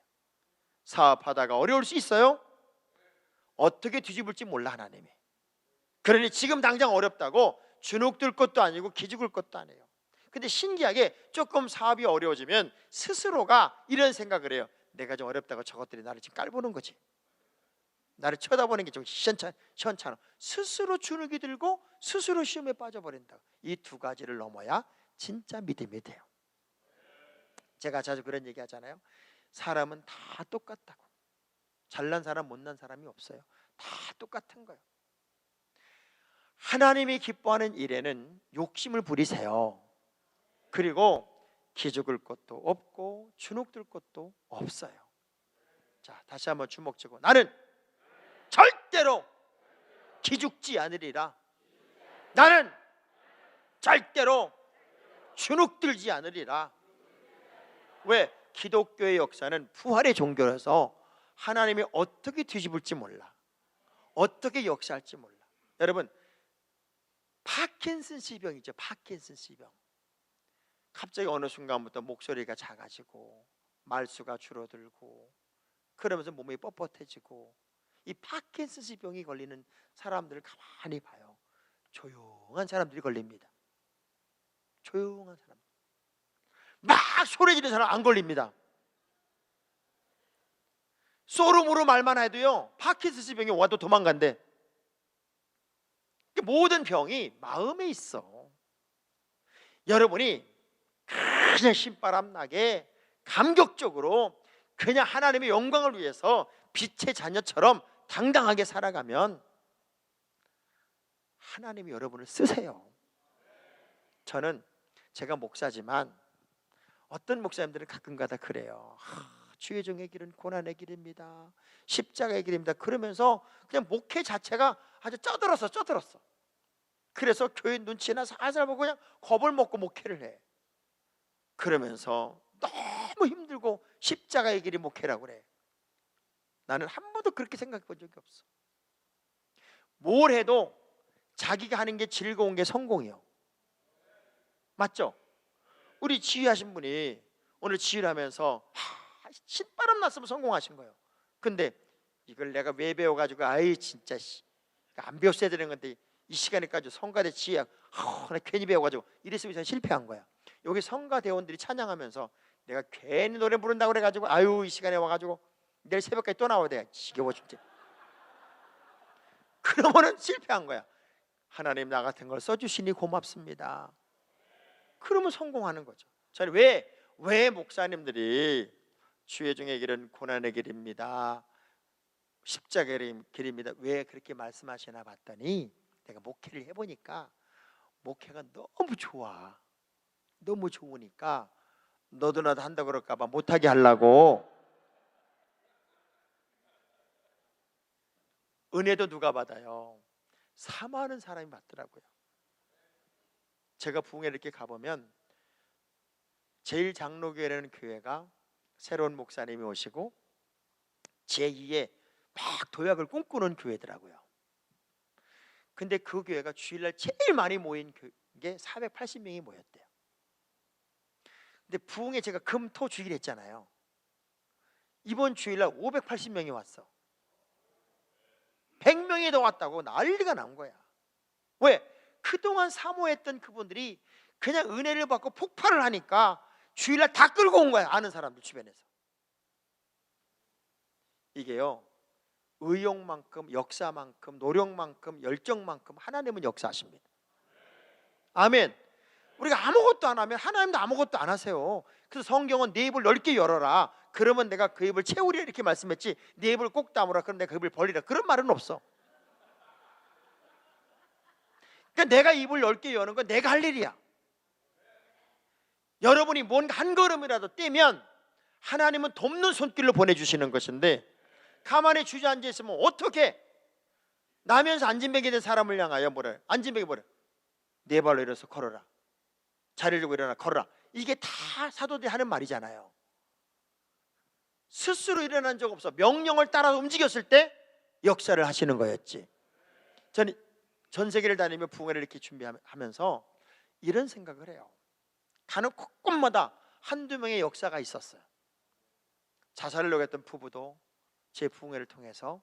사업하다가 어려울 수 있어요. 어떻게 뒤집을지 몰라 하나님이. 그러니 지금 당장 어렵다고 주눅들 것도 아니고 기죽을 것도 아니에요. 근데 신기하게 조금 사업이 어려워지면 스스로가 이런 생각을 해요. 내가 좀 어렵다고 저것들이 나를 지금 깔보는 거지. 나를 쳐다보는 게 좀 시원찮아. 스스로 주눅이 들고 스스로 시험에 빠져버린다. 이 두 가지를 넘어야 진짜 믿음이 돼요. 제가 자주 그런 얘기 하잖아요. 사람은 다 똑같다고. 잘난 사람 못난 사람이 없어요. 다 똑같은 거예요. 하나님이 기뻐하는 일에는 욕심을 부리세요. 그리고 기죽을 것도 없고 주눅들 것도 없어요. 자, 다시 한번 주먹 쥐고 나는 절대로 기죽지 않으리라. 나는 절대로 주눅들지 않으리라. 왜? 기독교의 역사는 부활의 종교라서 하나님이 어떻게 뒤집을지 몰라. 어떻게 역사할지 몰라. 여러분 파킨슨스 병이죠. 파킨슨스 병. 갑자기 어느 순간부터 목소리가 작아지고 말수가 줄어들고 그러면서 몸이 뻣뻣해지고 이 파킨슨스 병이 걸리는 사람들을 가만히 봐요. 조용한 사람들이 걸립니다. 조용한 사람. 막 소리 지르는 사람 안 걸립니다. 소름으로 말만 해도요 파킨슨스 병이 와도 도망간대. 모든 병이 마음에 있어. 여러분이 그냥 신바람 나게 감격적으로 그냥 하나님의 영광을 위해서 빛의 자녀처럼 당당하게 살아가면 하나님이 여러분을 쓰세요. 저는 제가 목사지만 어떤 목사님들은 가끔가다 그래요. 주의 종의 길은 고난의 길입니다. 십자가의 길입니다. 그러면서 그냥 목회 자체가 아주 쩌들었어. 그래서 교회 눈치나 살살 보고 그냥 겁을 먹고 목회를 해. 그러면서 너무 힘들고 십자가의 길이 목회라고 그래. 나는 한 번도 그렇게 생각해 본 적이 없어. 뭘 해도 자기가 하는 게 즐거운 게 성공이요. 맞죠? 우리 지휘하신 분이 오늘 지휘를 하면서 신바람 났으면 성공하신 거예요. 근데 이걸 내가 왜 배워가지고 아이 진짜 안 배웠어야 되는 건데 이 시간에까지 성가대 지휘야 나 괜히 배워가지고 이랬으면 실패한 거야. 여기 성가대원들이 찬양하면서 내가 괜히 노래 부른다고 그래가지고 아유 이 시간에 와가지고 내일 새벽까지 또 나와야 돼. 지겨워 진짜. 그러면은 실패한 거야. 하나님 나 같은 걸 써주시니 고맙습니다. 그러면 성공하는 거죠. 저는 왜 목사님들이 주의 종의 길은 고난의 길입니다. 십자가의 길입니다. 왜 그렇게 말씀하시나 봤더니 내가 목회를 해보니까 목회가 너무 좋아. 너무 좋으니까 너도 나도 한다고 그럴까 봐 못하게 하려고. 은혜도 누가 받아요? 사모하는 사람이 받더라고요. 제가 부흥회 이렇게 가보면 제일장로교회라는 교회가 새로운 목사님이 오시고 제2의 막 도약을 꿈꾸는 교회더라고요. 근데 그 교회가 주일날 제일 많이 모인 게 480명이 모였대요. 근데 부흥회 제가 금, 토, 주일 했잖아요. 이번 주일날 580명이 왔어. 100명이 더 왔다고 난리가 난 거야. 왜? 그동안 사모했던 그분들이 그냥 은혜를 받고 폭발을 하니까 주일날 다 끌고 온 거야. 아는 사람들 주변에서. 이게요, 의욕만큼, 역사만큼, 노력만큼, 열정만큼 하나님은 역사하십니다. 아멘. 우리가 아무것도 안 하면 하나님도 아무것도 안 하세요. 그래서 성경은 네 입을 넓게 열어라, 그러면 내가 그 입을 채우리라 이렇게 말씀했지, 네 입을 꼭 다물라 그럼 내가 그 입을 벌리라 그런 말은 없어. 그러니까 내가 입을 넓게 여는 건 내가 할 일이야. 여러분이 뭔가 한 걸음이라도 떼면 하나님은 돕는 손길로 보내주시는 것인데, 가만히 주저앉아 있으면 어떻게? 나면서 안진뱅이 된 사람을 향하여 뭐래? 안진뱅이 뭐래? 네 발로 일어서 걸어라, 자리를 들고 일어나 걸어라. 이게 다 사도들이 하는 말이잖아요. 스스로 일어난 적 없어. 명령을 따라 움직였을 때 역사를 하시는 거였지. 저는 전 세계를 다니며 부흥회를 이렇게 준비하면서 이런 생각을 해요. 가는 곳곳마다 한두 명의 역사가 있었어요. 자살을 노렸던 부부도 제 부흥회를 통해서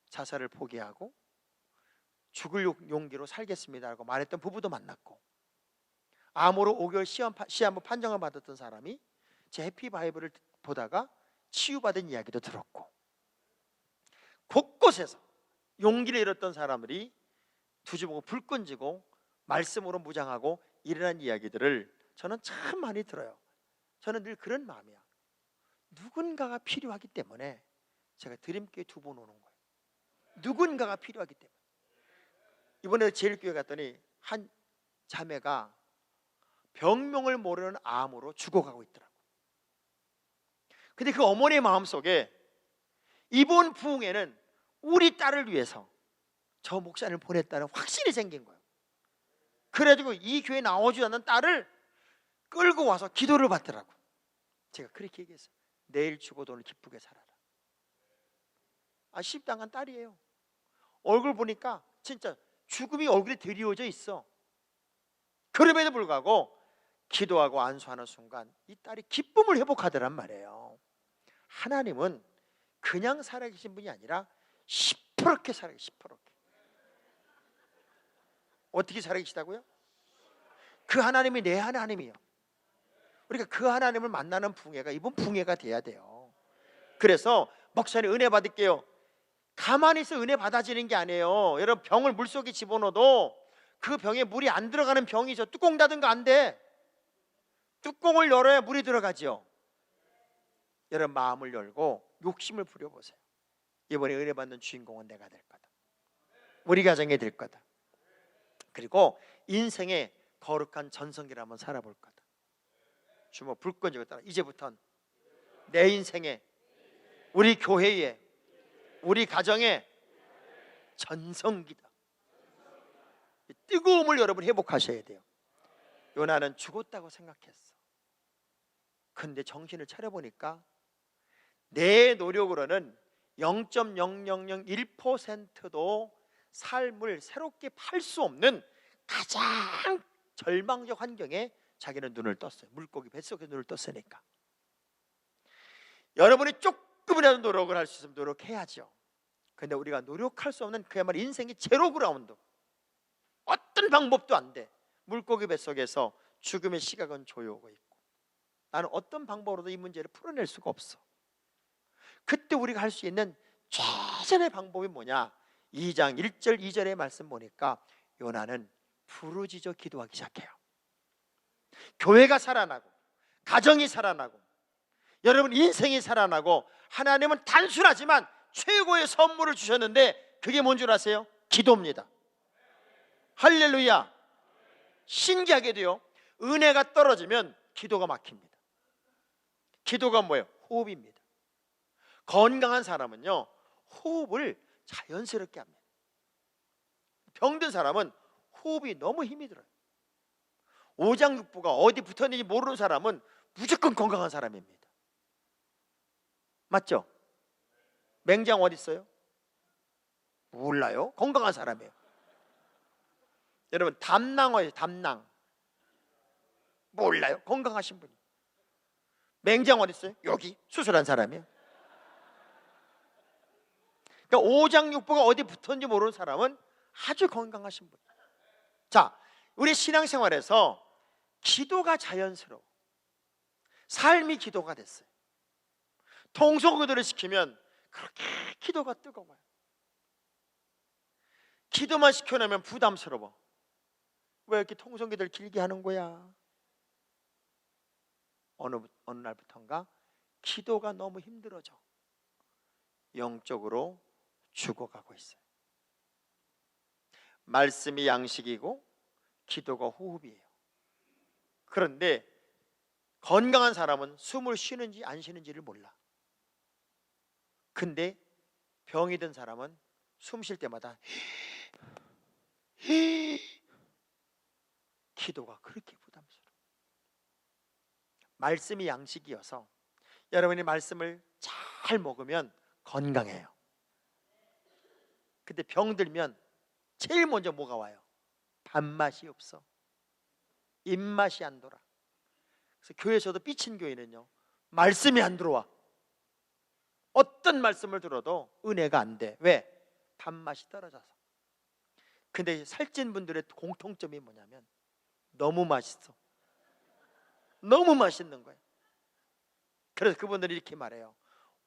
자살을 포기하고 죽을 용기로 살겠습니다라고 말했던 부부도 만났고, 암으로 5개월 시한부 판정을 받았던 사람이 제 해피 바이블을 보다가 치유받은 이야기도 들었고, 곳곳에서 용기를 잃었던 사람들이 두 주 보고 불 끈지고 말씀으로 무장하고 일어난 이야기들을 저는 참 많이 들어요. 저는 늘 그런 마음이야. 누군가가 필요하기 때문에 제가 드림교회 2번 오는 거예요. 누군가가 필요하기 때문에. 이번에 제일교회 갔더니 한 자매가 병명을 모르는 암으로 죽어가고 있더라고. 근데 그 어머니의 마음속에 이번 부흥회는 우리 딸을 위해서 저 목사님을 보냈다는 확신이 생긴 거예요. 그래가지고 이 교회에 나오지 않는 딸을 끌고 와서 기도를 받더라고. 제가 그렇게 얘기했어요. 내일 죽어도 오늘 기쁘게 살아라. 시집당한 딸이에요. 얼굴 보니까 진짜 죽음이 얼굴에 드리워져 있어. 그럼에도 불구하고 기도하고 안수하는 순간 이 딸이 기쁨을 회복하더란 말이에요. 하나님은 그냥 살아계신 분이 아니라 시퍼렇게 살아계시, 시퍼렇게. 어떻게 살아계시다고요? 그 하나님이 내 하나님이요. 우리가 그 하나님을 만나는 부흥회가 이번 부흥회가 돼야 돼요. 그래서 목사님 은혜 받을게요. 가만히 있어 은혜 받아지는 게 아니에요. 여러분, 병을 물속에 집어넣어도 그 병에 물이 안 들어가는 병이죠. 뚜껑 닫은 거 안 돼. 뚜껑을 열어야 물이 들어가죠. 여러분, 마음을 열고 욕심을 부려보세요. 이번에 은혜 받는 주인공은 내가 될 거다. 우리 가정이 될 거다. 그리고 인생의 거룩한 전성기를 한번 살아볼 거다. 주먹 불 끈지고 따라, 이제부터는 내 인생에, 우리 교회에, 우리 가정에 전성기다. 뜨거움을 여러분 회복하셔야 돼요. 요나는 죽었다고 생각했어. 근데 정신을 차려보니까 내 노력으로는 0.0001%도 삶을 새롭게 팔 수 없는 가장 절망적 환경에 자기는 눈을 떴어요. 물고기 뱃속에 눈을 떴으니까. 여러분이 조금이라도 노력을 할 수 있으면 노력해야죠. 근데 우리가 노력할 수 없는 그야말로 인생의 제로 그라운드, 어떤 방법도 안 돼. 물고기 뱃속에서 죽음의 시각은 조여오고 있고, 나는 어떤 방법으로도 이 문제를 풀어낼 수가 없어. 그때 우리가 할 수 있는 최선의 방법이 뭐냐? 2장 1절 2절의 말씀 보니까 요나는 부르짖어 기도하기 시작해요. 교회가 살아나고, 가정이 살아나고, 여러분 인생이 살아나고, 하나님은 단순하지만 최고의 선물을 주셨는데 그게 뭔 줄 아세요? 기도입니다. 할렐루야. 신기하게도요, 은혜가 떨어지면 기도가 막힙니다. 기도가 뭐예요? 호흡입니다. 건강한 사람은요, 호흡을 자연스럽게 합니다. 병든 사람은 호흡이 너무 힘이 들어요. 오장육부가 어디 붙었는지 모르는 사람은 무조건 건강한 사람입니다. 맞죠? 맹장 어디 있어요? 몰라요. 건강한 사람이에요. 여러분, 담낭 어디? 담낭 몰라요. 건강하신 분이. 맹장 어디 있어요? 여기. 수술한 사람이에요. 그러니까 오장육부가 어디 붙었는지 모르는 사람은 아주 건강하신 분. 자, 우리 신앙생활에서 기도가 자연스러워. 삶이 기도가 됐어요. 통성기도를 시키면 그렇게 기도가 뜨거워요. 기도만 시켜놓으면 부담스러워. 왜 이렇게 통성기도를 길게 하는 거야? 어느 날부터인가 기도가 너무 힘들어져. 영적으로 죽어가고 있어요. 말씀이 양식이고 기도가 호흡이에요. 그런데 건강한 사람은 숨을 쉬는지 안 쉬는지를 몰라. 근데 병이 든 사람은 숨 쉴 때마다 기도가 그렇게 부담스러워. 말씀이 양식이어서 여러분이 말씀을 잘 먹으면 건강해요. 근데 병 들면 제일 먼저 뭐가 와요? 밥맛이 없어. 입맛이 안 돌아. 그래서 교회에서도 삐친 교회는요, 말씀이 안 들어와. 어떤 말씀을 들어도 은혜가 안 돼. 왜? 밥맛이 떨어져서. 근데 살찐 분들의 공통점이 뭐냐면 너무 맛있어. 너무 맛있는 거예요. 그래서 그분들이 이렇게 말해요.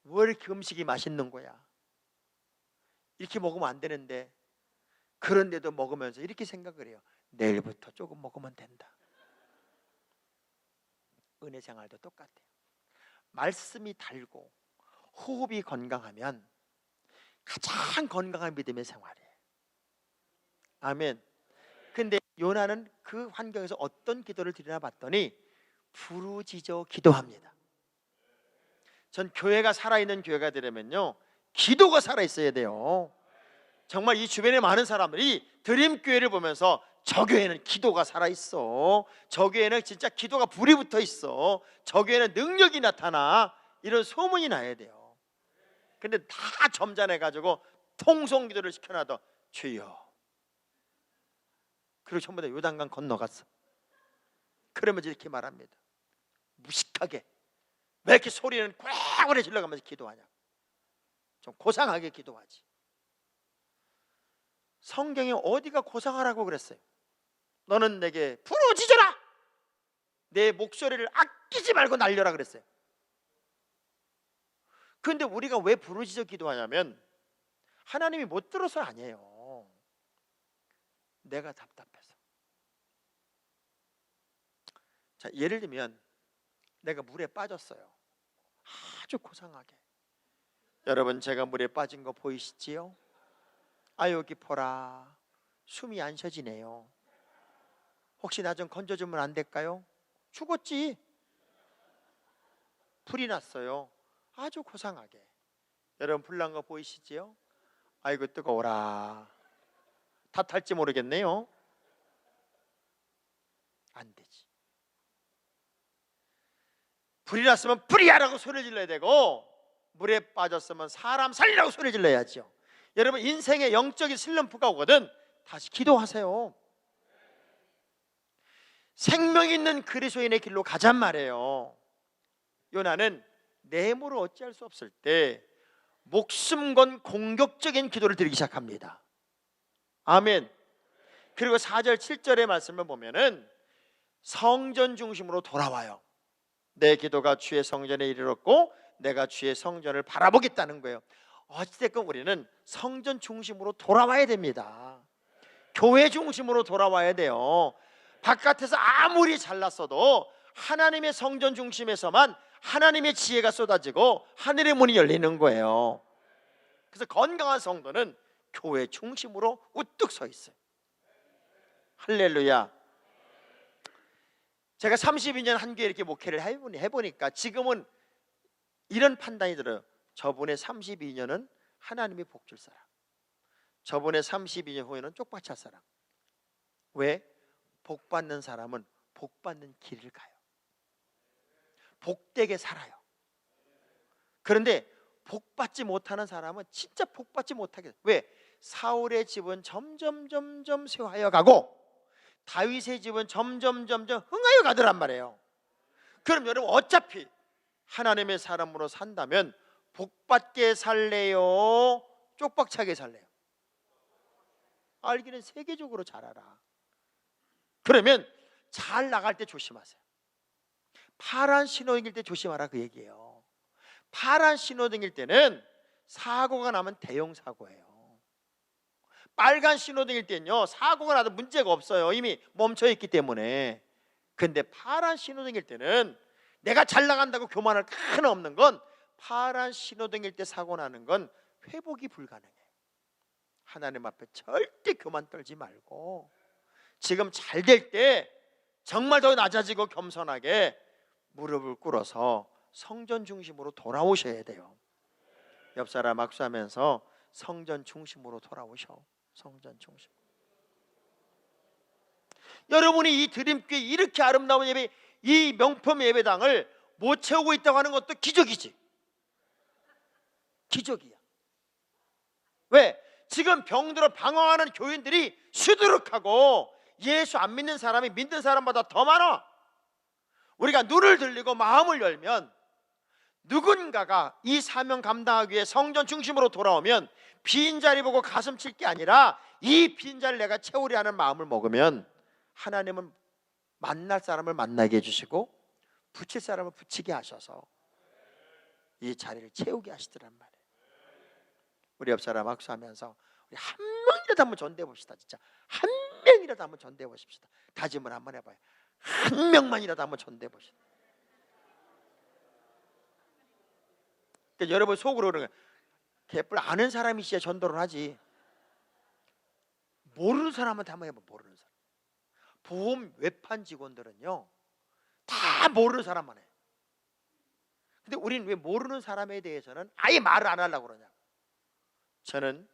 왜 이렇게 음식이 맛있는 거야? 이렇게 먹으면 안 되는데. 그런데도 먹으면서 이렇게 생각을 해요. 내일부터 조금 먹으면 된다. 은혜 생활도 똑같아요. 말씀이 달고 호흡이 건강하면 가장 건강한 믿음의 생활이에요. 아멘. 근데 요나는 그 환경에서 어떤 기도를 드리나 봤더니 부르짖어 기도합니다. 전 교회가 살아있는 교회가 되려면요, 기도가 살아있어야 돼요. 정말 이 주변에 많은 사람들이 드림교회를 보면서 저 교회는 기도가 살아있어, 저 교회는 진짜 기도가 불이 붙어있어, 저 교회는 능력이 나타나, 이런 소문이 나야 돼요. 근데 다 점잖해가지고 통성기도를 시켜놔도 주여, 그리고 전부 다 요단강 건너갔어. 그러면서 이렇게 말합니다. 무식하게 왜 이렇게 소리는 꽝꽝 질러가면서 기도하냐. 좀 고상하게 기도하지. 성경에 어디가 고상하라고 그랬어요? 너는 내게 부르짖어라, 내 목소리를 아끼지 말고 날려라 그랬어요. 그런데 우리가 왜 부르짖어 기도하냐면 하나님이 못 들어서 아니에요. 내가 답답해서. 자, 예를 들면 내가 물에 빠졌어요. 아주 고상하게. 여러분, 제가 물에 빠진 거 보이시지요? 아유 깊어라, 숨이 안 쉬어지네요. 혹시 나 좀 건져주면 안 될까요? 죽었지. 불이 났어요. 아주 고상하게. 여러분, 불난 거 보이시지요? 아이고 뜨거워라. 다 탈지 모르겠네요. 안 되지. 불이 났으면 불이야라고 소리 질러야 되고, 물에 빠졌으면 사람 살리라고 소리 질러야죠. 여러분, 인생에 영적인 슬럼프가 오거든 다시 기도하세요. 생명 있는 그리스도인의 길로 가잔 말이에요. 요나는 내모를 어찌할 수 없을 때 목숨 건 공격적인 기도를 드리기 시작합니다. 아멘. 그리고 4절 7절의 말씀을 보면은 성전 중심으로 돌아와요. 내 기도가 주의 성전에 이르렀고 내가 주의 성전을 바라보겠다는 거예요. 어찌됐건 우리는 성전 중심으로 돌아와야 됩니다. 교회 중심으로 돌아와야 돼요. 바깥에서 아무리 잘났어도 하나님의 성전 중심에서만 하나님의 지혜가 쏟아지고 하늘의 문이 열리는 거예요. 그래서 건강한 성도는 교회 중심으로 우뚝 서 있어요. 할렐루야. 제가 32년 한 교회 이렇게 목회를 해보니까 지금은 이런 판단이 들어요. 저분의 32년은 하나님의 복 줄 사람, 저분의 32년 후에는 쪽박찰 사람. 왜? 복 받는 사람은 복 받는 길을 가요. 복되게 살아요. 그런데 복 받지 못하는 사람은 진짜 복 받지 못하게. 왜? 사울의 집은 점점 쇠하여 가고 다윗의 집은 점점 흥하여 가더란 말이에요. 그럼 여러분, 어차피 하나님의 사람으로 산다면 복 받게 살래요? 쪽박차게 살래요? 알기는 세계적으로 잘 알아. 그러면 잘 나갈 때 조심하세요. 파란 신호등일 때 조심하라 그 얘기예요. 파란 신호등일 때는 사고가 나면 대형 사고예요. 빨간 신호등일 때는요, 사고가 나도 문제가 없어요. 이미 멈춰 있기 때문에. 근데 파란 신호등일 때는 내가 잘 나간다고 교만할 하나 없는 건, 파란 신호등일 때 사고 나는 건 회복이 불가능해요. 하나님 앞에 절대 교만 떨지 말고, 지금 잘 될 때 정말 더 낮아지고 겸손하게 무릎을 꿇어서 성전 중심으로 돌아오셔야 돼요. 옆 사람 악수하면서 성전 중심으로 돌아오셔. 성전 중심. 여러분이 이 드림교회 이렇게 아름다운 예배, 이 명품 예배당을 못 채우고 있다고 하는 것도 기적이지. 기적이야. 왜? 지금 병들어 방황하는 교인들이 수두룩하고 예수 안 믿는 사람이 믿는 사람보다 더 많아. 우리가 눈을 들리고 마음을 열면, 누군가가 이 사명 감당하기 위해 성전 중심으로 돌아오면, 빈자리 보고 가슴 칠 게 아니라 이 빈자리를 내가 채우려 하는 마음을 먹으면, 하나님은 만날 사람을 만나게 해주시고 붙일 사람을 붙이게 하셔서 이 자리를 채우게 하시더란 말이에요. 우리 옆 사람 악수하면서 우리 한 명이라도 한번 전대해 봅시다. 진짜 한 명이라도 한번 전대해 보십시다. 다짐을 한번 해봐요. 한 명만이라도 한번 전대해 보시다. 그러니까 여러분 속으로 그러는 거예요. 개뿔 아는 사람이 진짜 전도를 하지. 모르는 사람한테 한번 해봐. 모르는 사람. 보험 외판 직원들은요, 다 모르는 사람만 해. 근데 우리는 왜 모르는 사람에 대해서는 아예 말을 안 하려고 그러냐. 저는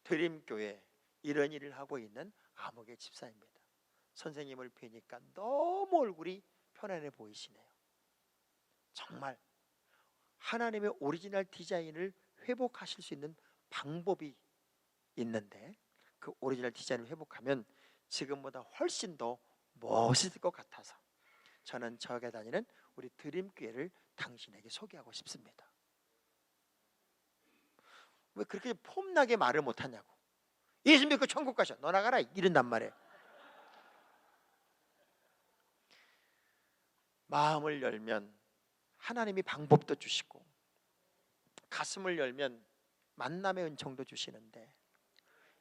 드림교회 이런 일을 하고 있는 암흑의 집사입니다. 선생님을 뵈니까 너무 얼굴이 편안해 보이시네요. 정말 하나님의 오리지널 디자인을 회복하실 수 있는 방법이 있는데, 그 오리지널 디자인을 회복하면 지금보다 훨씬 더 멋있을 것 같아서 저는 저에게 다니는 우리 드림교회를 당신에게 소개하고 싶습니다. 왜 그렇게 폼나게 말을 못하냐고. 예수 믿고 천국 가셔. 너 나가라 이런단 말이에요. 마음을 열면 하나님이 방법도 주시고, 가슴을 열면 만남의 은총도 주시는데,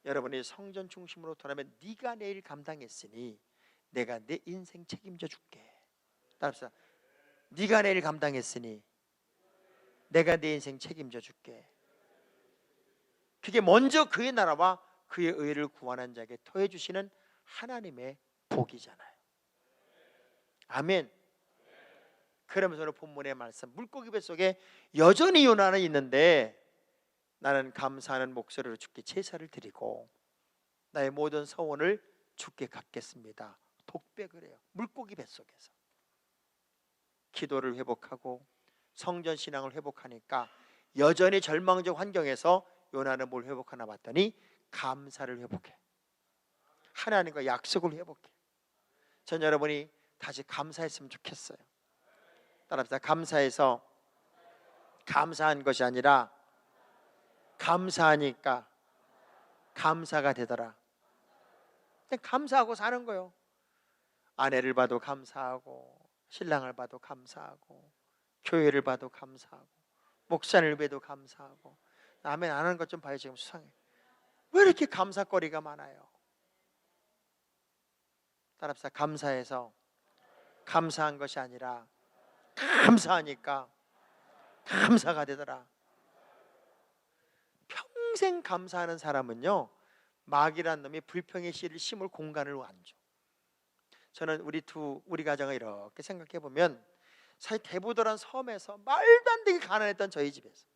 여러분이 성전 중심으로 돌아오면 네가 내일 감당했으니 내가 내 인생 책임져 줄게. 따라서 네가 내일 감당했으니 내가 내 인생 책임져 줄게. 그게 먼저 그의 나라와 그의 의를 구하는 자에게 더해 주시는 하나님의 복이잖아요. 아멘. 그러면서 오늘 본문의 말씀, 물고기 뱃속에 여전히 요나는 있는데 나는 감사하는 목소리로 주께 제사를 드리고 나의 모든 서원을 주께 갚겠습니다. 독백을 해요. 물고기 뱃속에서 기도를 회복하고 성전 신앙을 회복하니까 여전히 절망적 환경에서 요나는 뭘 회복하나 봤더니 감사를 회복해. 하나님과 약속을 회복해. 전 여러분이 다시 감사했으면 좋겠어요. 따라합시다. 감사해서 감사한 것이 아니라 감사하니까 감사가 되더라. 그냥 감사하고 사는 거예요. 아내를 봐도 감사하고, 신랑을 봐도 감사하고, 교회를 봐도 감사하고, 목사를 봐도 감사하고. 아멘 안 하는 것 좀 봐요. 지금 수상해. 왜 이렇게 감사거리가 많아요? 따라합시다. 감사해서 감사한 것이 아니라 감사하니까 감사가 되더라. 평생 감사하는 사람은요, 마귀란 놈이 불평의 씨를 심을 공간을 안 줘. 저는 우리 가정을 이렇게 생각해 보면, 사실 대부도란 섬에서 말도 안 되게 가난했던 저희 집에서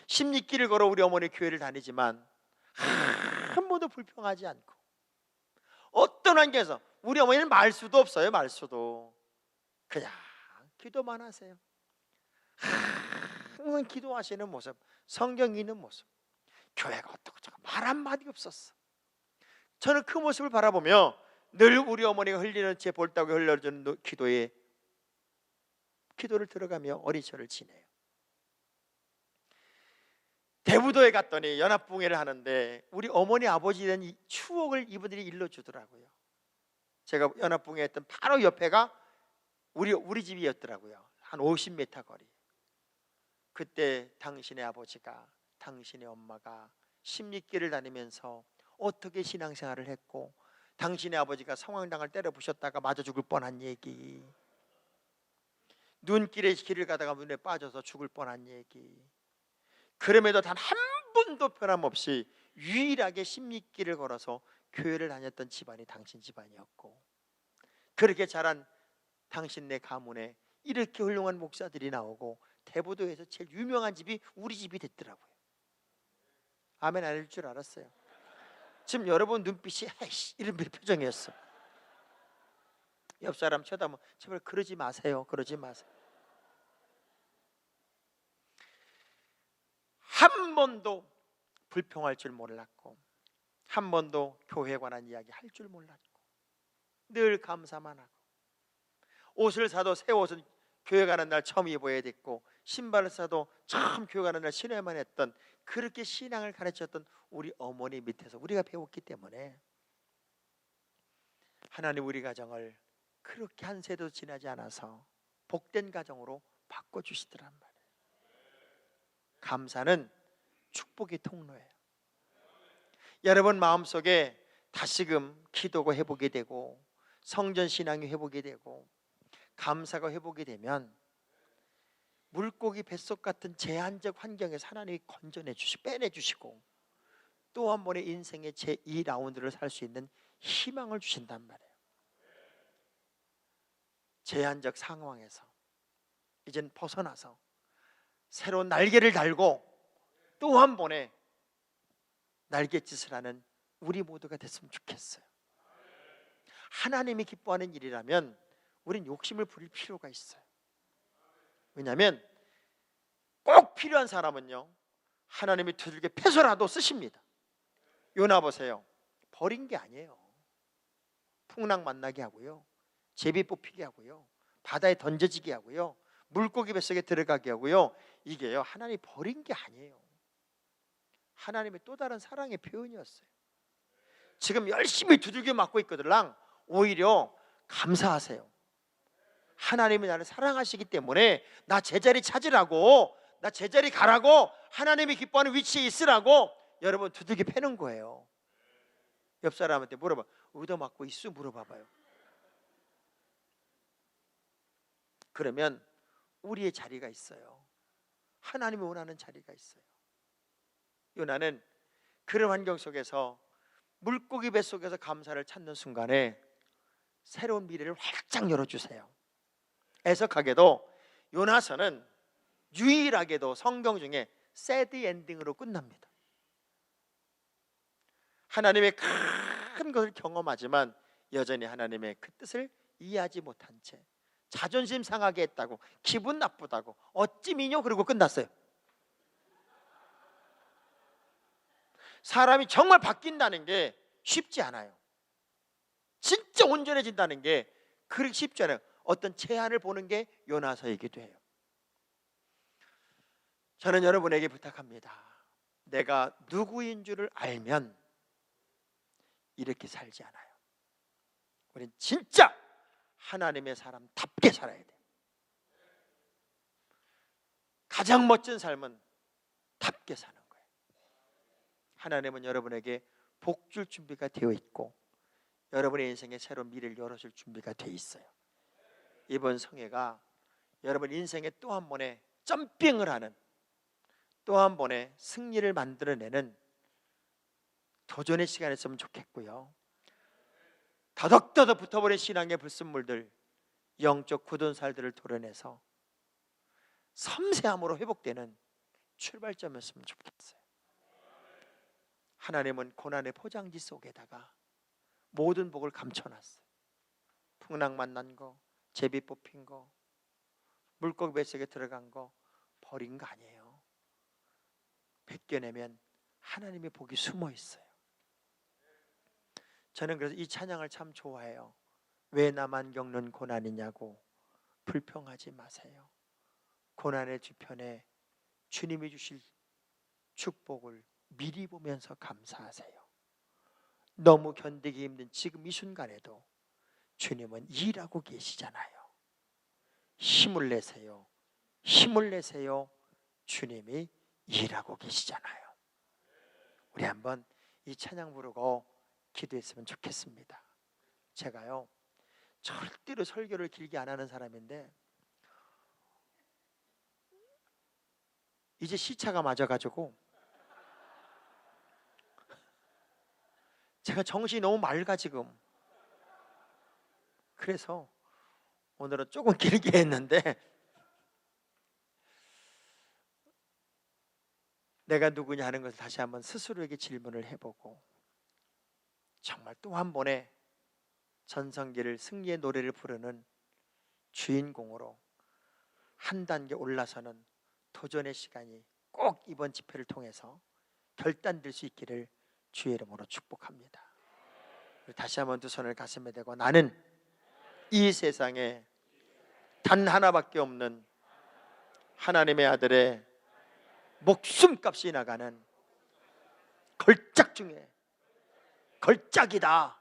십리길을 걸어 우리 어머니 교회를 다니지만 한 번도 불평하지 않고, 어떤 환경에서 우리 어머니는 말수도 없어요. 말수도. 그냥 기도만 하세요. 항상 기도하시는 모습, 성경 읽는 모습, 교회가 어떻고 저거 말 한마디 없었어. 저는 그 모습을 바라보며 늘 우리 어머니가 흘리는 제 볼따구에 흘려주는 기도를 들어가며 어린 시절을 지내요. 대부도에 갔더니 연합붕회를 하는데 우리 어머니 아버지에 대한 이 추억을 이분들이 일러주더라고요. 제가 연합붕회 했던 바로 옆에가 우리 집이었더라고요. 한 50m 거리. 그때 당신의 아버지가, 당신의 엄마가 십리길을 다니면서 어떻게 신앙생활을 했고, 당신의 아버지가 성황당을 때려 부셨다가 맞아 죽을 뻔한 얘기, 눈길에 길을 가다가 눈에 빠져서 죽을 뻔한 얘기, 그럼에도 단 한 번도 변함없이 유일하게 십리길을 걸어서 교회를 다녔던 집안이 당신 집안이었고, 그렇게 자란 당신네 가문에 이렇게 훌륭한 목사들이 나오고 대부도에서 제일 유명한 집이 우리 집이 됐더라고요. 아멘 안 할 줄 알았어요. 지금 여러분 눈빛이 아이씨 이런 표정이었어. 옆 사람 쳐다보면 제발 그러지 마세요. 그러지 마세요. 한 번도 불평할 줄 몰랐고, 한 번도 교회에 관한 이야기 할 줄 몰랐고, 늘 감사만 하고, 옷을 사도 새 옷은 교회 가는 날 처음 입어야 됐고, 신발을 사도 처음 교회 가는 날 신어야만 했던, 그렇게 신앙을 가르쳤던 우리 어머니 밑에서 우리가 배웠기 때문에 하나님 우리 가정을 그렇게 한 세도 지나지 않아서 복된 가정으로 바꿔주시더란 말이에요. 감사는 축복의 통로예요. 여러분 마음속에 다시금 기도가 회복이 되고 성전 신앙이 회복이 되고 감사가 회복이 되면 물고기 뱃속 같은 제한적 환경에서 하나님이 건져내 주시고 빼내 주시고 또 한 번의 인생의 제2라운드를 살 수 있는 희망을 주신단 말이에요. 제한적 상황에서 이젠 벗어나서 새로운 날개를 달고 또 한 번의 날갯짓을 하는 우리 모두가 됐으면 좋겠어요. 하나님이 기뻐하는 일이라면 우린 욕심을 부릴 필요가 있어요. 왜냐하면 꼭 필요한 사람은요 하나님이 두들겨 패서라도 쓰십니다. 요나 보세요. 버린 게 아니에요. 풍랑 만나게 하고요, 제비 뽑히게 하고요, 바다에 던져지게 하고요, 물고기 뱃속에 들어가게 하고요, 이게요 하나님이 버린 게 아니에요. 하나님의 또 다른 사랑의 표현이었어요. 지금 열심히 두들겨 맞고 있거들랑 오히려 감사하세요. 하나님이 나를 사랑하시기 때문에 나 제자리 찾으라고, 나 제자리 가라고, 하나님이 기뻐하는 위치에 있으라고 여러분 두들겨 패는 거예요. 옆 사람한테 물어봐. 얻어맞고 있어? 물어봐봐요. 그러면 우리의 자리가 있어요. 하나님이 원하는 자리가 있어요. 요나는 그런 환경 속에서 물고기 뱃속에서 감사를 찾는 순간에 새로운 미래를 활짝 열어주세요. 애석하게도 요나서는 유일하게도 성경 중에 새드 엔딩으로 끝납니다. 하나님의 큰 것을 경험하지만 여전히 하나님의 그 뜻을 이해하지 못한 채 자존심 상하게 했다고, 기분 나쁘다고, 어찌 미뇨 그러고 끝났어요. 사람이 정말 바뀐다는 게 쉽지 않아요. 진짜 온전해진다는 게 그렇게 쉽지 않아요. 어떤 제한을 보는 게 요나서이기도 해요. 저는 여러분에게 부탁합니다. 내가 누구인 줄을 알면 이렇게 살지 않아요. 우린 진짜 하나님의 사람답게 살아야 돼요. 가장 멋진 삶은 답게 사는 거예요. 하나님은 여러분에게 복 줄 준비가 되어 있고 여러분의 인생에 새로운 미래를 열어줄 준비가 되어 있어요. 이번 성회가 여러분 인생에 또 한 번의 점핑을 하는, 또 한 번의 승리를 만들어내는 도전의 시간이었으면 좋겠고요, 더덕더덕 붙어버린 신앙의 불순물들, 영적 굳은 살들을 도려내서 섬세함으로 회복되는 출발점이었으면 좋겠어요. 하나님은 고난의 포장지 속에다가 모든 복을 감춰놨어요. 풍랑 만난 거, 제비 뽑힌 거, 물고기 뱃속에 들어간 거 버린 거 아니에요. 벗겨내면 하나님의 복이 숨어 있어요. 저는 그래서 이 찬양을 참 좋아해요. 왜 나만 겪는 고난이냐고 불평하지 마세요. 고난의 뒤편에 주님이 주실 축복을 미리 보면서 감사하세요. 너무 견디기 힘든 지금 이 순간에도 주님은 일하고 계시잖아요. 힘을 내세요. 힘을 내세요. 주님이 일하고 계시잖아요. 우리 한번 이 찬양 부르고 기도했으면 좋겠습니다. 제가요, 절대로 설교를 길게 안 하는 사람인데 이제 시차가 맞아가지고 제가 정신이 너무 맑아 지금. 그래서 오늘은 조금 길게 했는데, 내가 누구냐 하는 것을 다시 한번 스스로에게 질문을 해보고, 정말 또 한 번의 전성기를, 승리의 노래를 부르는 주인공으로 한 단계 올라서는 도전의 시간이 꼭 이번 집회를 통해서 결단될 수 있기를 주의 이름으로 축복합니다. 다시 한번 두 손을 가슴에 대고, 나는 이 세상에 단 하나밖에 없는 하나님의 아들의 목숨값이 나가는 걸작 중에 걸작이다,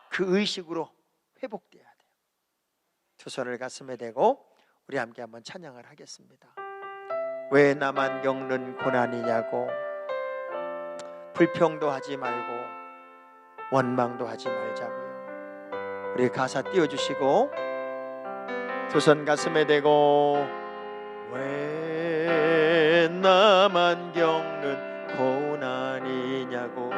그 의식으로 회복돼야 돼요. 두 손을 가슴에 대고 우리 함께 한번 찬양을 하겠습니다. 왜 나만 겪는 고난이냐고 불평도 하지 말고 원망도 하지 말자고요. 우리 가사 띄워주시고 두 손 가슴에 대고, 왜 나만 겪는 고난이냐고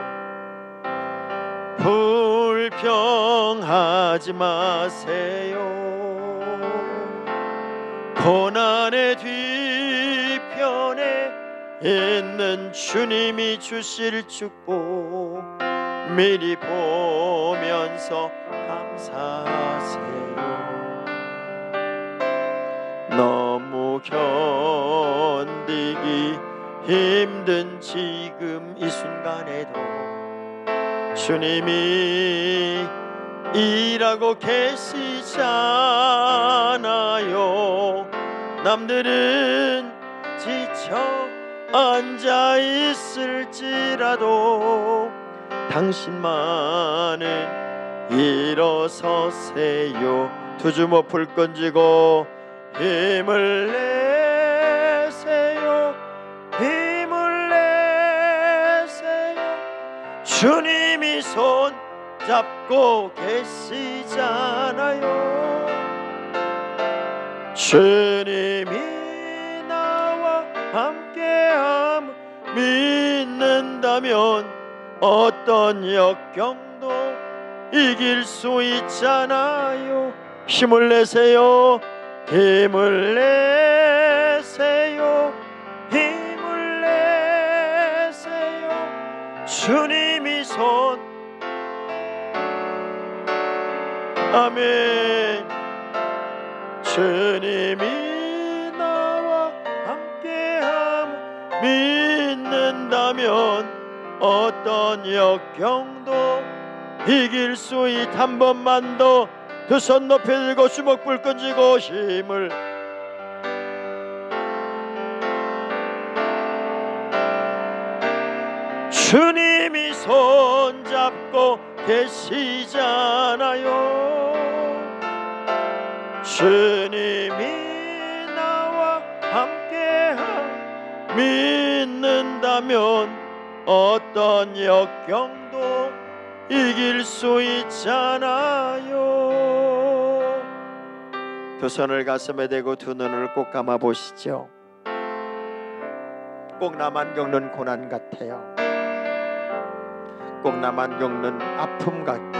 불평하지 마세요. 고난의 뒤편에 있는 주님이 주실 축복 미리 보면서 감사하세요. 너무 견디기 힘든 지금 이 순간에도 주님이 일하고 계시잖아요. 남들은 지쳐 앉아 있을지라도 당신만은 일어서세요. 두 주먹 불끈 쥐고 힘을 내세요. 힘을 내세요. 주님이 손 잡고 계시잖아요. 주님이 나와 함께함 믿는다면 어떤 역경도 이길 수 있잖아요. 힘을 내세요. 힘을 내세요. 힘을 내세요. 주님이 손, 아멘. 주님이 나와 함께함 믿는다면 어떤 역경도 이길 수 있. 한 번만 더 두 손 높이 들고 주먹 불끈 쥐고 힘을. 주님이 손 잡고 계시잖아요. 주님이 나와 함께함 믿는다면 어떤 역경도 이길 수 있잖아요. 두 손을 가슴에 대고 두 눈을 꼭 감아 보시죠. 꼭 나만 겪는 고난 같아요. 꼭 나만 겪는 아픔 같고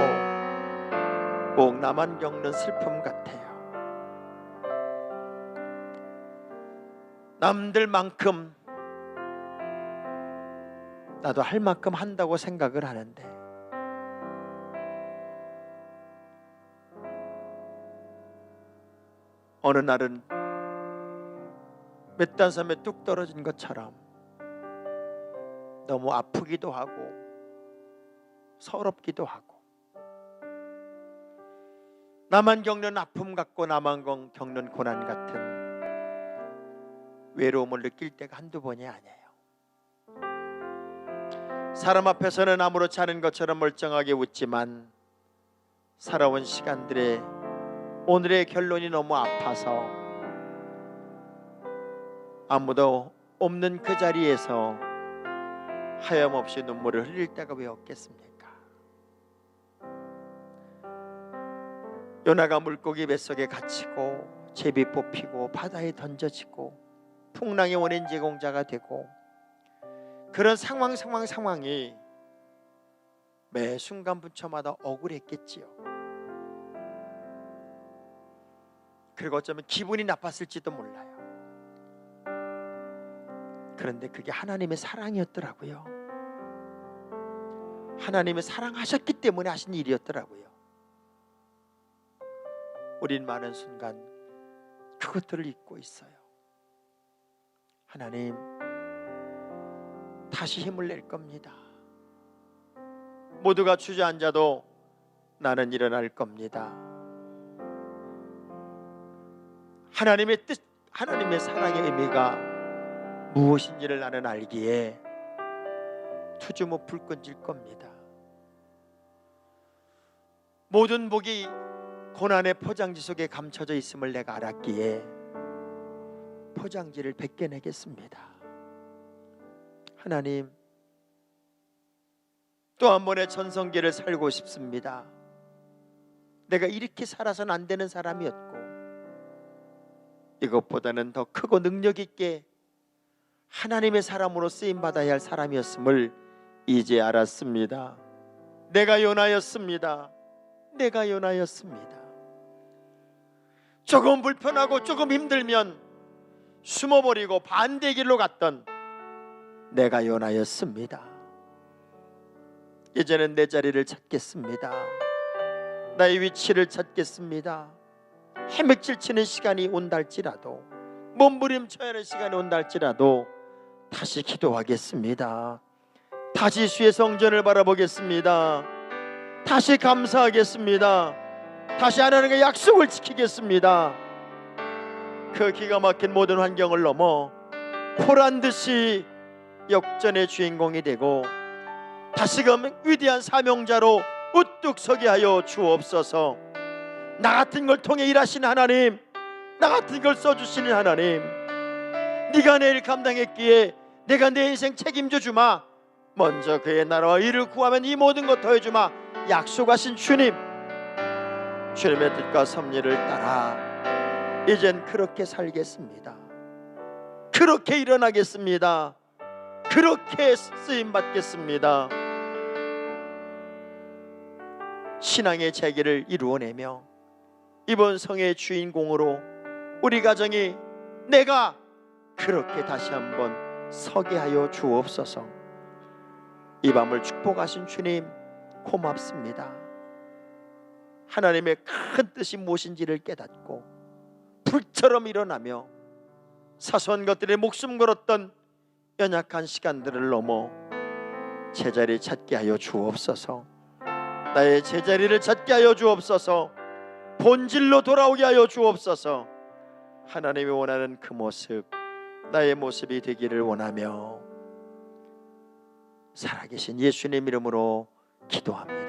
꼭 나만 겪는 슬픔 같아요. 남들만큼 나도 할 만큼 한다고 생각을 하는데 어느 날은 몇단섬에 뚝 떨어진 것처럼 너무 아프기도 하고 서럽기도 하고 나만 겪는 아픔 같고 나만 겪는 고난 같은 외로움을 느낄 때가 한두 번이 아니에요. 사람 앞에서는 아무렇지 않은 것처럼 멀쩡하게 웃지만 살아온 시간들의 오늘의 결론이 너무 아파서 아무도 없는 그 자리에서 하염없이 눈물을 흘릴 때가 왜 없겠습니까? 요나가 물고기 뱃속에 갇히고 제비 뽑히고 바다에 던져지고 풍랑의 원인 제공자가 되고 그런 상황이 매 순간부처마다 억울했겠지요. 그리고 어쩌면 기분이 나빴을지도 몰라요. 그런데 그게 하나님의 사랑이었더라고요. 하나님이 사랑하셨기 때문에 하신 일이었더라고요. 우린 많은 순간 그것들을 잊고 있어요. 하나님, 다시 힘을 낼 겁니다. 모두가 주저앉아도 나는 일어날 겁니다. 하나님의 뜻, 하나님의 사랑의 의미가 무엇인지를 나는 알기에 투주모 불 꺼질 겁니다. 모든 복이 고난의 포장지 속에 감춰져 있음을 내가 알았기에 포장지를 벗겨내겠습니다. 하나님, 또 한 번의 전성기를 살고 싶습니다. 내가 이렇게 살아서는 안 되는 사람이었고 이것보다는 더 크고 능력 있게 하나님의 사람으로 쓰임받아야 할 사람이었음을 이제 알았습니다. 내가 요나였습니다. 내가 요나였습니다. 조금 불편하고 조금 힘들면 숨어버리고 반대 길로 갔던 내가 요나였습니다. 이제는 내 자리를 찾겠습니다. 나의 위치를 찾겠습니다. 헤매칠치는 시간이 온다 할지라도, 몸부림쳐야 하는 시간이 온다 할지라도 다시 기도하겠습니다. 다시 주의 성전을 바라보겠습니다. 다시 감사하겠습니다. 다시 하나님과 약속을 지키겠습니다. 그 기가 막힌 모든 환경을 넘어 보란듯이 역전의 주인공이 되고 다시금 위대한 사명자로 우뚝 서게 하여 주옵소서. 나 같은 걸 통해 일하시는 하나님, 나 같은 걸 써주시는 하나님, 네가 내 일 감당했기에 내가 내 인생 책임져 주마. 먼저 그의 나라와 일을 구하면 이 모든 것 더해주마 약속하신 주님, 주님의 뜻과 섭리를 따라 이젠 그렇게 살겠습니다. 그렇게 일어나겠습니다. 그렇게 쓰임받겠습니다. 신앙의 재개를 이루어내며 이번 성의 주인공으로 우리 가정이 내가 그렇게 다시 한번 서게 하여 주옵소서. 이 밤을 축복하신 주님 고맙습니다. 하나님의 큰 뜻이 무엇인지를 깨닫고 불처럼 일어나며 사소한 것들에 목숨 걸었던 연약한 시간들을 넘어 제자리 찾게 하여 주옵소서. 나의 제자리를 찾게 하여 주옵소서. 본질로 돌아오게 하여 주옵소서. 하나님이 원하는 그 모습, 나의 모습이 되기를 원하며 살아계신 예수님 이름으로 기도합니다.